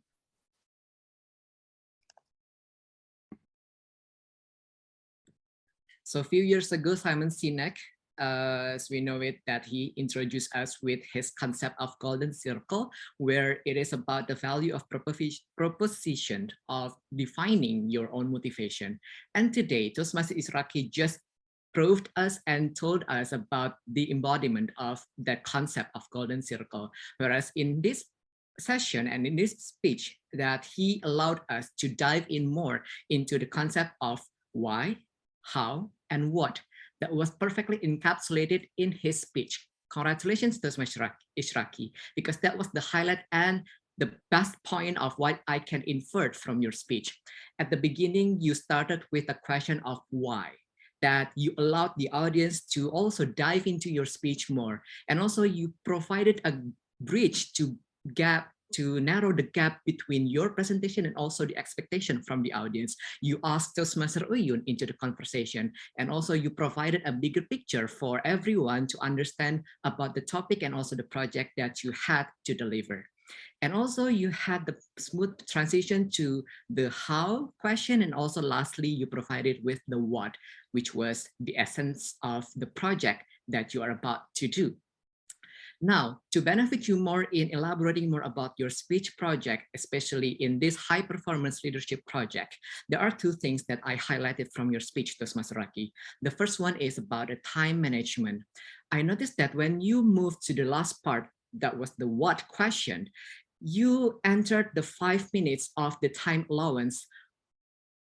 So a few years ago, Simon Sinek, as we know it, that he introduced us with his concept of golden circle, where it is about the value of proposition of defining your own motivation. And today, Toastmaster Isyraqi just proved us and told us about the embodiment of that concept of golden circle. Whereas in this session and in this speech, that he allowed us to dive in more into the concept of why, how, and what that was perfectly encapsulated in his speech. Congratulations, Toastmaster Isyraqi, because that was the highlight and the best point of what I can infer from your speech. At the beginning, you started with a question of why, that you allowed the audience to also dive into your speech more. And also you provided a bridge to narrow the gap between your presentation and also the expectation from the audience. You asked Toastmaster Uyun into the conversation, and also you provided a bigger picture for everyone to understand about the topic and also the project that you had to deliver. And also you had the smooth transition to the how question, and also lastly, you provided with the what, which was the essence of the project that you are about to do. Now, to benefit you more in elaborating more about your speech project, especially in this high performance leadership project, there are two things that I highlighted from your speech, Toastmaster Isyraqi. The first one is about the time management. I noticed that when you moved to the last part, that was the what question, you entered the 5 minutes of the time allowance,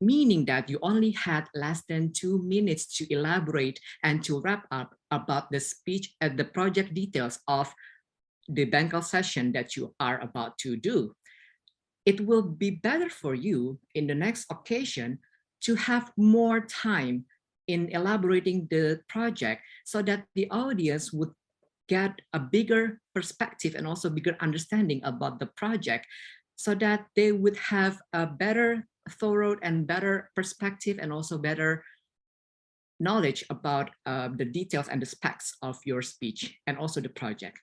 meaning that you only had less than 2 minutes to elaborate and to wrap up about the speech and the project details of the Bengal session that you are about to do. It will be better for you in the next occasion to have more time in elaborating the project so that the audience would get a bigger perspective and also bigger understanding about the project, so that they would have a better, thorough and better perspective and also better knowledge about the details and the specs of your speech and also the project.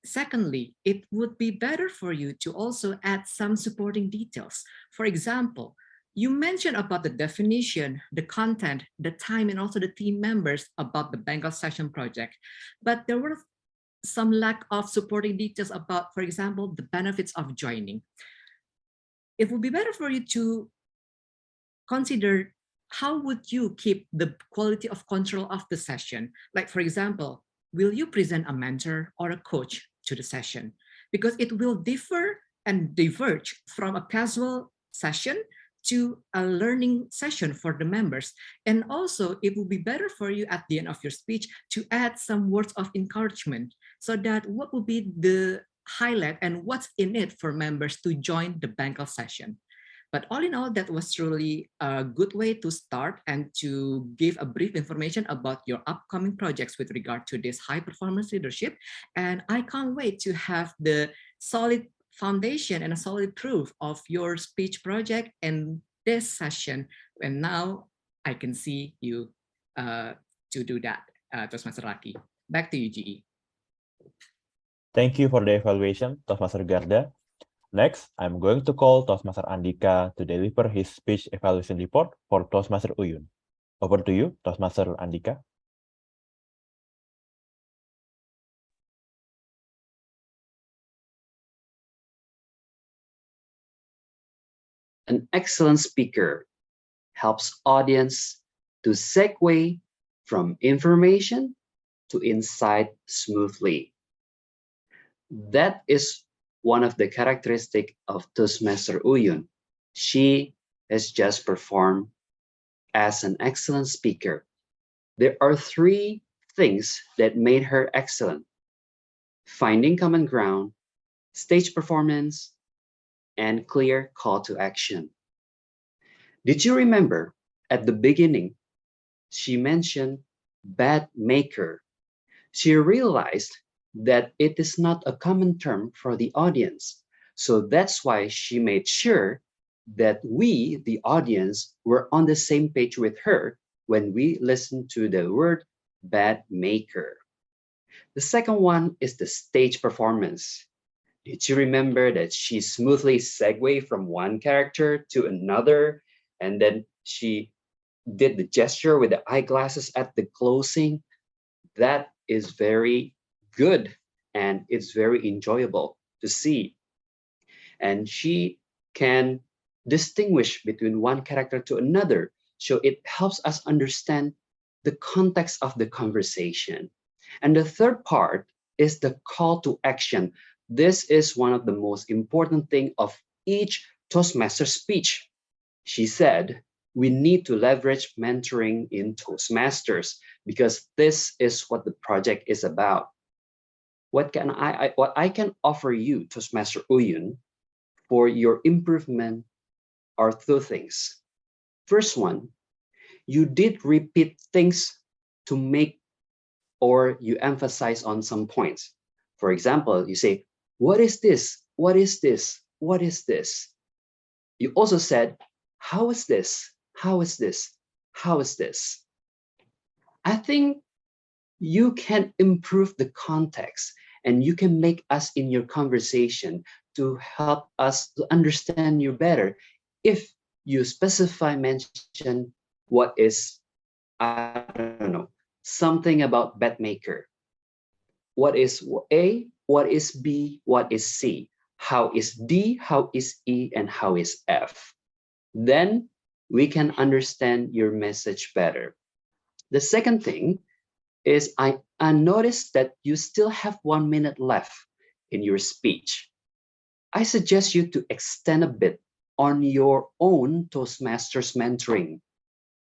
Secondly, it would be better for you to also add some supporting details. For example, you mentioned about the definition, the content, the time, and also the team members about the Bengal session project, but there were some lack of supporting details about, for example, the benefits of joining. It would be better for you to consider how would you keep the quality of control of the session. Like, for example, will you present a mentor or a coach to the session? Because it will differ and diverge from a casual session to a learning session for the members. And also, it will be better for you at the end of your speech to add some words of encouragement, so that what will be the highlight and what's in it for members to join the Bankel session. But all in all, that was truly a good way to start and to give a brief information about your upcoming projects with regard to this high performance leadership. And I can't wait to have the solid foundation and a solid proof of your speech project in this session. And now I can see you to do that, Toastmaster Raki. Back to you, GE. Thank you for the evaluation, Toastmaster Garda. Next, I'm going to call Toastmaster Andika to deliver his speech evaluation report for Toastmaster Uyun. Over to you, Toastmaster Andika. An excellent speaker helps audience to segue from information to insight smoothly. That is one of the characteristics of Toastmaster Uyun. She has just performed as an excellent speaker. There are three things that made her excellent: finding common ground, stage performance, and clear call to action. Did you remember at the beginning, she mentioned bad maker? She realized that it is not a common term for the audience. So that's why she made sure that we, the audience, were on the same page with her when we listened to the word bad maker. The second one is the stage performance. Did you remember that she smoothly segued from one character to another, and then she did the gesture with the eyeglasses at the closing? That is very good, and it's very enjoyable to see. And she can distinguish between one character to another, so it helps us understand the context of the conversation. And the third part is the call to action. This is one of the most important things of each Toastmaster speech. She said, we need to leverage mentoring in Toastmasters because this is what the project is about. What I can offer you, Toastmaster Uyun, for your improvement are two things. First one, you did repeat things to make or you emphasize on some points. For example, you say, what is this? What is this? What is this? You also said, how is this? How is this? How is this? I think you can improve the context and you can make us in your conversation to help us to understand you better if you specify, mention what is, I don't know, something about bad maker. What is A? What is B? What is C? How is D? How is E? And how is F? Then we can understand your message better. The second thing is I noticed that you still have 1 minute left in your speech. I suggest you to extend a bit on your own Toastmasters mentoring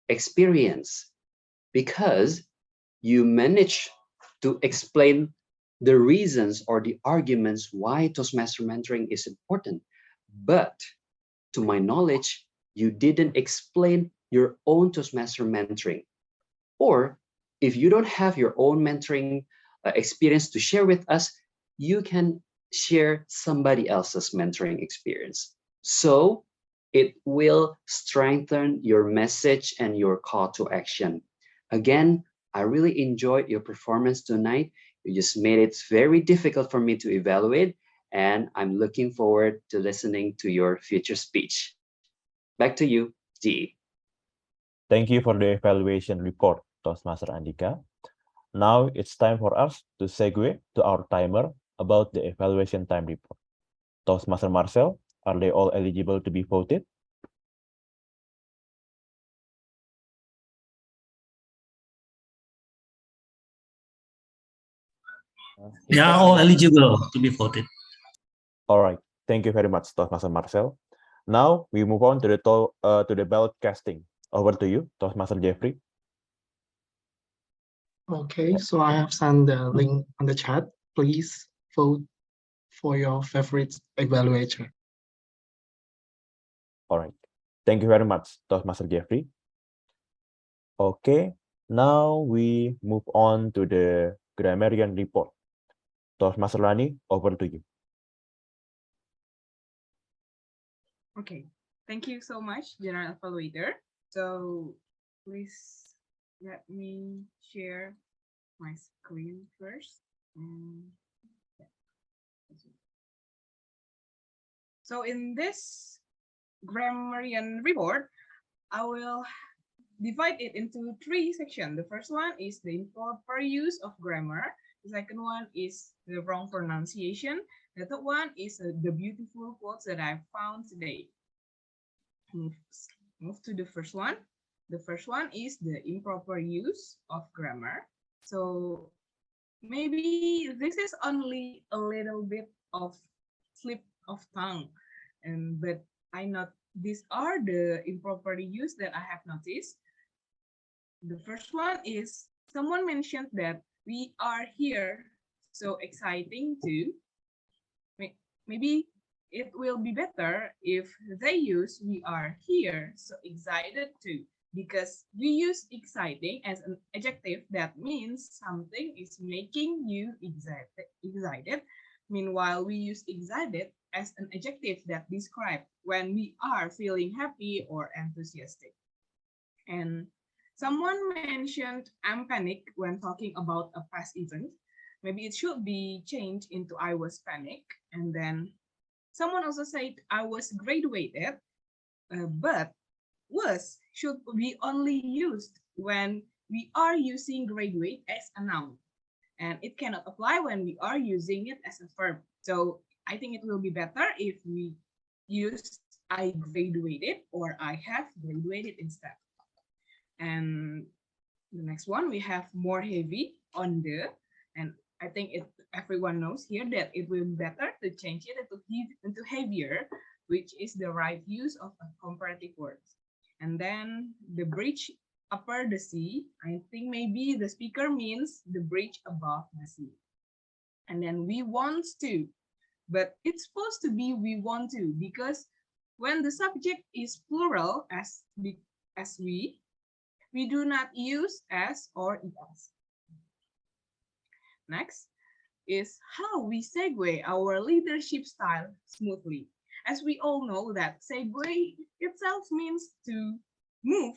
experience because you managed to explain the reasons or the arguments why Toastmaster mentoring is important. But to my knowledge, you didn't explain your own Toastmaster mentoring. Or if you don't have your own mentoring experience to share with us, you can share somebody else's mentoring experience. So it will strengthen your message and your call to action. Again, I really enjoyed your performance tonight. You just made it very difficult for me to evaluate, and I'm looking forward to listening to your future speech. Back to you, GE. Thank you for the evaluation report, Toastmaster Andika. Now it's time for us to segue to our timer about the evaluation time report. Toastmaster Marcel, are they all eligible to be voted? Yeah, all eligible to be voted. All right. Thank you very much, Toastmaster Marcel. Now we move on to the ballot casting. Over to you, Toastmaster Jeffrey. Okay, so I have sent the link on the chat. Please vote for your favorite evaluator. All right. Thank you very much, Toastmaster Jeffrey. Okay, now we move on to the grammarian report. Toastmaster Lani, over to you. Okay, thank you so much, General Evaluator. So please let me share my screen first. So in this grammarian report, I will divide it into 3 sections. The first one is the improper use of grammar. The second one is the wrong pronunciation. The third one is the beautiful quotes that I found today. Move to the first one. The first one is the improper use of grammar. So maybe this is only a little bit of slip of tongue, but these are the improper use that I have noticed. The first one is someone mentioned that we are here, so exciting too. Maybe it will be better if they use we are here, so excited too, because we use exciting as an adjective that means something is making you excited. Meanwhile, we use excited as an adjective that describes when we are feeling happy or enthusiastic. And someone mentioned I'm panicked when talking about a past event. Maybe it should be changed into I was panicked. And then someone also said I was graduated, but was should be only used when we are using graduate as a noun. And it cannot apply when we are using it as a verb. So I think it will be better if we use I graduated or I have graduated instead. And the next one, we have more heavy on the, and I think everyone knows here that it will be better to change it into heavier, which is the right use of a comparative words. And then the bridge upper the sea, I think maybe the speaker means the bridge above the sea. And then we want to, but it's supposed to be we want to, because when the subject is plural as we do not use as or es. Next is how we segue our leadership style smoothly. As we all know that segue itself means to move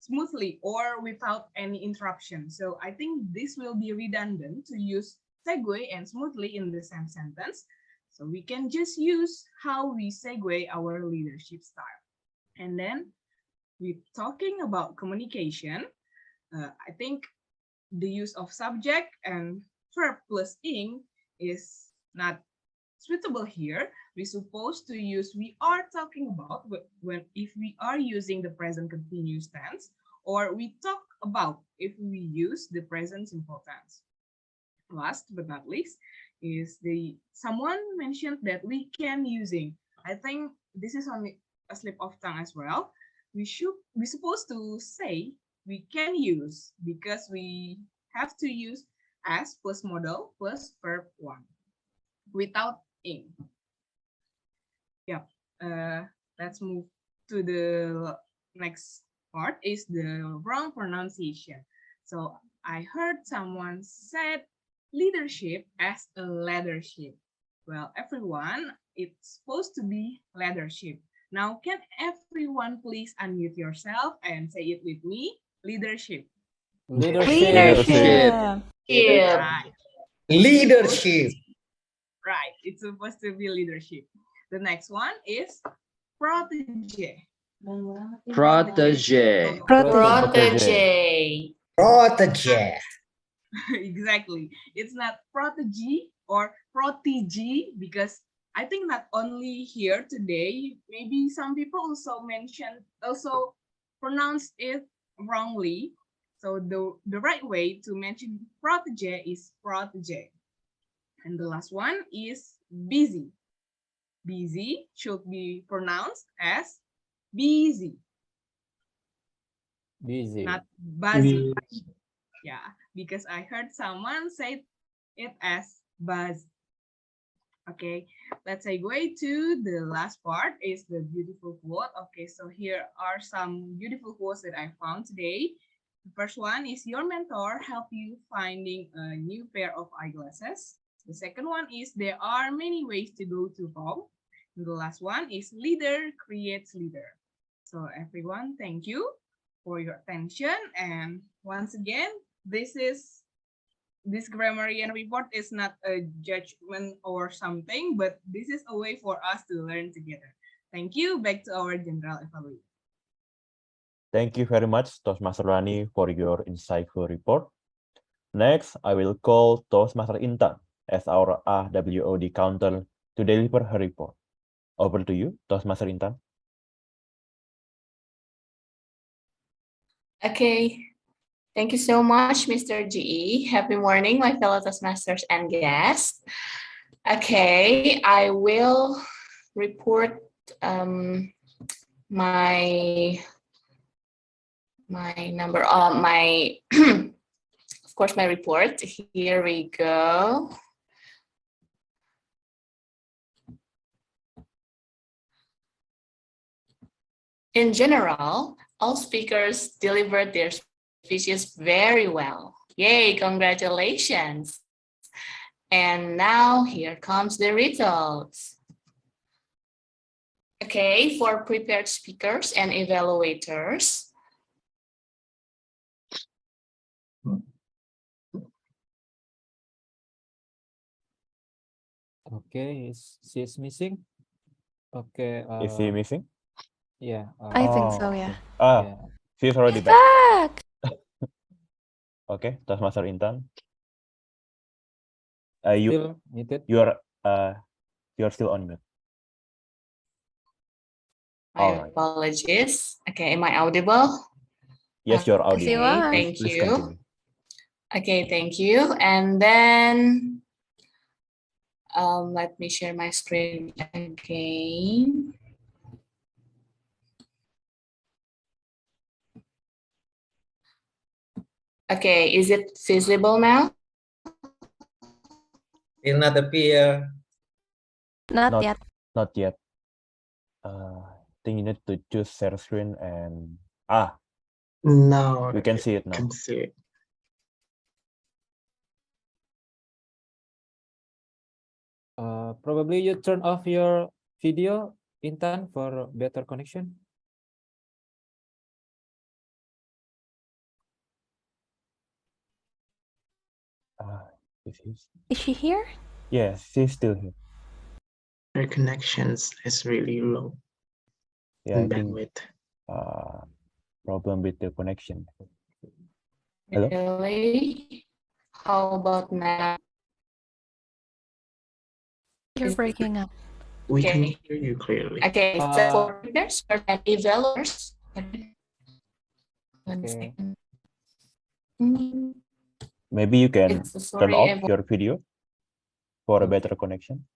smoothly or without any interruption. So I think this will be redundant to use segue and smoothly in the same sentence. So we can just use how we segue our leadership style. And then we're talking about communication. I think the use of subject and verb plus ing is not suitable here. We're supposed to use we are talking about if we are using the present continuous tense, or we talk about if we use the present simple tense. Last but not least is someone mentioned that we can using. I think this is only a slip of tongue as well. We're supposed to say we can use because we have to use as plus modal plus verb 1 without ing. Yep. Let's move to the next part is the wrong pronunciation. So I heard someone said leadership as a leadership. Well, everyone, it's supposed to be leadership. Now, can everyone please unmute yourself and say it with me? Leadership. Leadership. Right. Leadership. Right. It's supposed to be leadership. The next one is protege. Protege. Protege. Protege. Exactly. It's not protege or protege because I think not only here today, maybe some people also pronounce it wrongly. So the right way to mention protege is protege. And the last one is busy. Busy should be pronounced as busy. Busy. Not buzzy. Yeah, because I heard someone say it as buzz. Okay, let's segue to the last part is the beautiful quote. Okay, so here are some beautiful quotes that I found today. The first one is your mentor help you finding a new pair of eyeglasses. The second one is there are many ways to go to Rome. And the last one is leader creates leader. So everyone, thank you for your attention. And once again, this grammarian report is not a judgment or something, but this is a way for us to learn together. Thank you. Back to our general evaluation. Thank you very much, Toastmaster Rani, for your insightful report. Next, I will call Toastmaster Intan as our AWOD counter to deliver her report. Over to you, Toastmaster Intan. Okay. Thank you so much, Mr. GE. Happy morning, my fellow Toastmasters and guests. Okay, I will report my number my of course my report. Here we go. In general, all speakers delivered their speeches very well. Yay, congratulations. And now here comes the results. Okay, for prepared speakers and evaluators. Okay, she's missing. Okay. Is he missing? Yeah. I think so, yeah. Ah, she's already back. Back! Okay, Toastmaster Intan. Still muted. You're still on mute. My apologies. Okay, am I audible? Yes, you're audible. Okay, thank Please you. continue. Okay, thank you. And then let me share my screen again. Okay, is it visible now? Will not appear. Not yet. Not yet. I think you need to choose share screen and No, we can see it now. Can see it. Probably you turn off your video, Intan, for better connection. Is she here? Yes, she's still here. Her connections is really low. Yeah, I bandwidth. think problem with the connection. Hello? Really? How about now? You're breaking up. We can Okay. hear you clearly. Okay, so for preparers and evaluators. One Okay. second. Maybe you can It's a turn sorry, off your video for a better connection.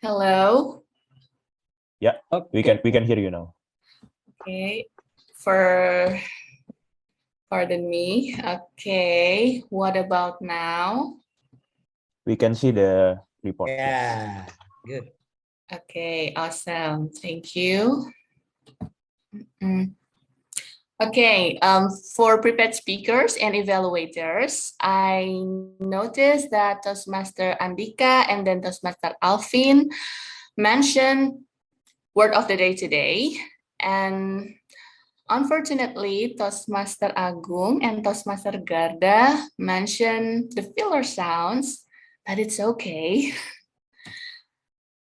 Hello. Yeah, we can hear you now. Okay, pardon me. Okay, what about now? We can see the report. Yeah, good. Okay, awesome. Thank you. Okay, for prepared speakers and evaluators, I noticed that Toastmaster Andika and then Toastmaster Alfin mentioned word of the day today. And unfortunately, Toastmaster Agung and Toastmaster Garda mentioned the filler sounds, but it's okay.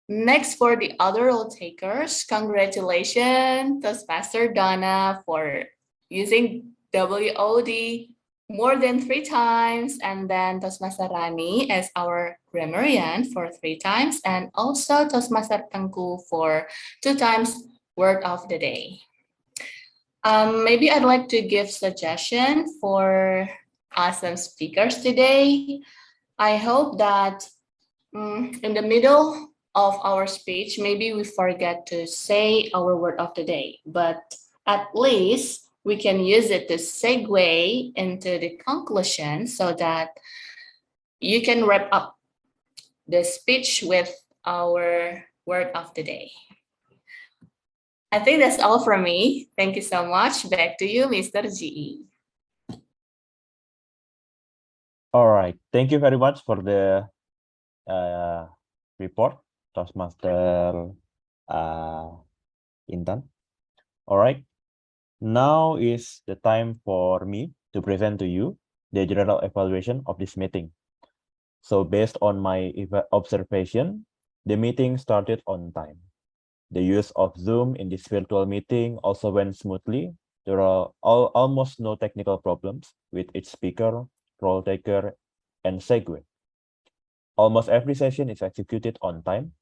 Next, for the other role takers, congratulations, Toastmaster Donna, for using WOD more than 3 times, and then Toastmaster Rani as our grammarian for 3 times, and also Toastmaster Tengku for 2 times word of the day. Maybe I'd like to give suggestion for awesome speakers today. I hope that in the middle of our speech, maybe we forget to say our word of the day, but at least we can use it to segue into the conclusion so that you can wrap up the speech with our word of the day. I think that's all from me. Thank you so much. Back to you, Mr. GE. All right. Thank you very much for the report, Toastmaster Intan. All right. Now is the time for me to present to you the general evaluation of this meeting. So based on my observation, the meeting started on time. The use of Zoom in this virtual meeting also went smoothly. There are almost no technical problems with each speaker, role taker, and segue. Almost every session is executed on time.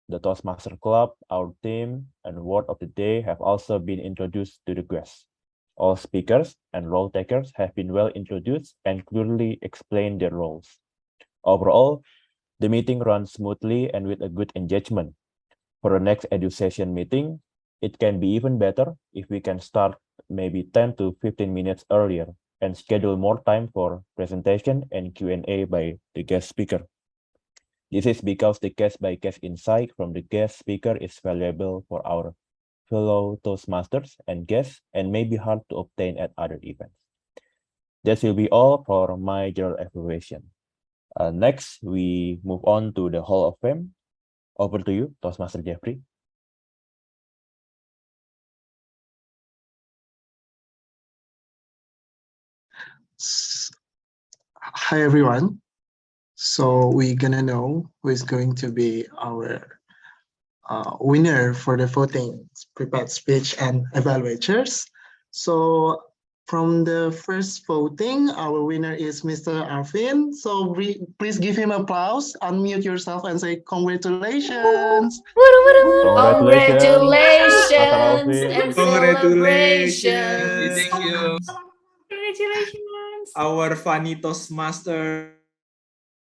The Toastmaster Club, our team, and word of the day have also been introduced to the guests. All speakers and role takers have been well introduced and clearly explained their roles. Overall, the meeting runs smoothly and with a good engagement. For the next EduSession meeting, it can be even better if we can start maybe 10 to 15 minutes earlier and schedule more time for presentation and Q&A by the guest speaker. This is because the case-by-case insight from the guest speaker is valuable for our fellow Toastmasters and guests and may be hard to obtain at other events. That will be all for my general evaluation. Next, we move on to the Hall of Fame. Over to you, Toastmaster Jeffrey. Hi, everyone. So we're gonna know who is going to be our winner for the voting prepared speech and evaluators. So from the first voting, our winner is Mr. Alfin. So please give him applause, unmute yourself and say congratulations. Congratulations and Congratulations. celebrations. Thank you. Congratulations. Our funny Toastmaster.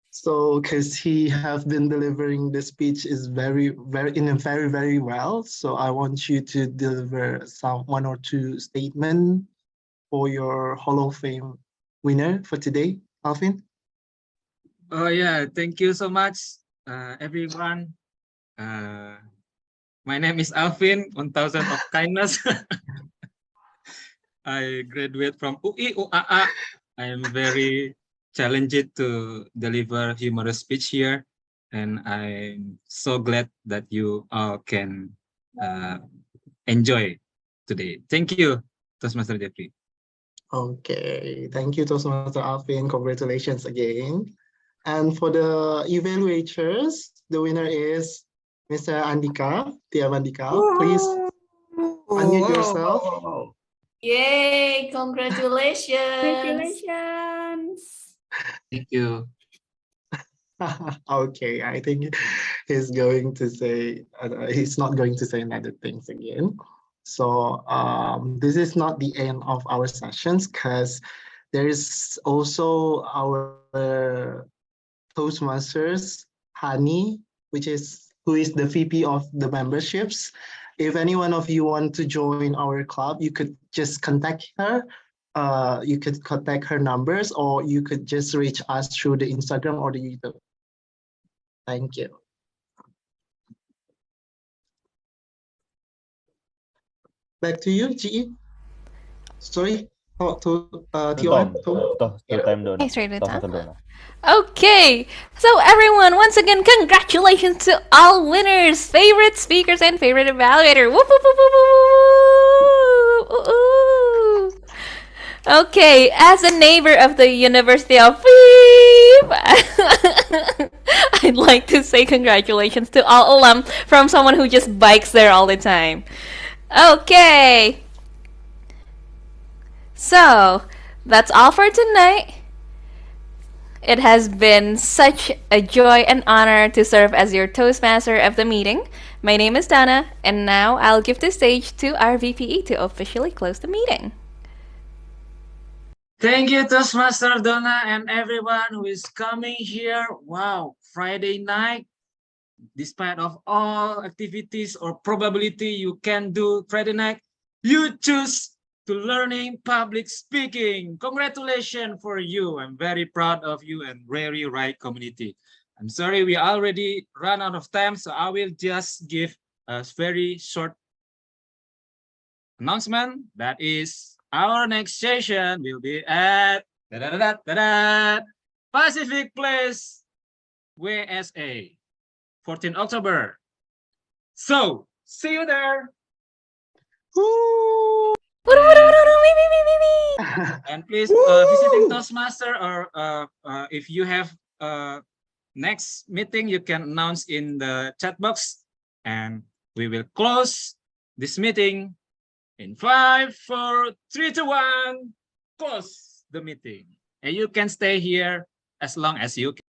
So, because he have been delivering the speech is very well. So I want you to deliver one or two statement for your Hall of Fame winner for today, Alfin. Oh yeah, thank you so much, everyone. My name is Alfin, 1000 of kindness. I graduate from UI UAA. I am very challenged to deliver humorous speech here, and I'm so glad that you all can enjoy today. Thank you, Toastmaster Jeffrey. Okay, thank you, Toastmaster Alfin. Congratulations again. And for the evaluators, the winner is Mr. Andika, Tia Andika. Please unmute yourself. Yay, congratulations. Congratulations. Thank you. Okay, I think he's going to say, he's not going to say another things again. So this is not the end of our sessions because there is also our Toastmasters, Hani, who is the VP of the memberships. If any one of you want to join our club, you could just contact her. You could contact her numbers, or you could just reach us through the Instagram or the YouTube. Thank you. Back to you, GE. Sorry, Time Dona. Thanks, Okay, so everyone, once again, congratulations to all winners, favorite speakers, and favorite evaluator. Woo, woo, woo, woo, woo, woo, woo. Okay, as a neighbor of the University of Beep, I'd like to say congratulations to all alum from someone who just bikes there all the time. Okay, so that's all for tonight. It has been such a joy and honor to serve as your Toastmaster of the meeting. My name is Dana, and now I'll give the stage to our VPE to officially close the meeting. Thank you, Toastmaster Donna, and everyone who is coming here. Wow, Friday night, despite of all activities or probability you can do Friday night, you choose to learning public speaking. Congratulations for you. I'm very proud of you and very right community. I'm sorry we already run out of time, so I will just give a very short announcement. That is our next session will be at Pacific Place, USA, 14 October. So see you there. And please visiting Toastmaster, or if you have next meeting, you can announce in the chat box, and we will close this meeting in 5, 4, 3, 2, 1. Close the meeting, and you can stay here as long as you can.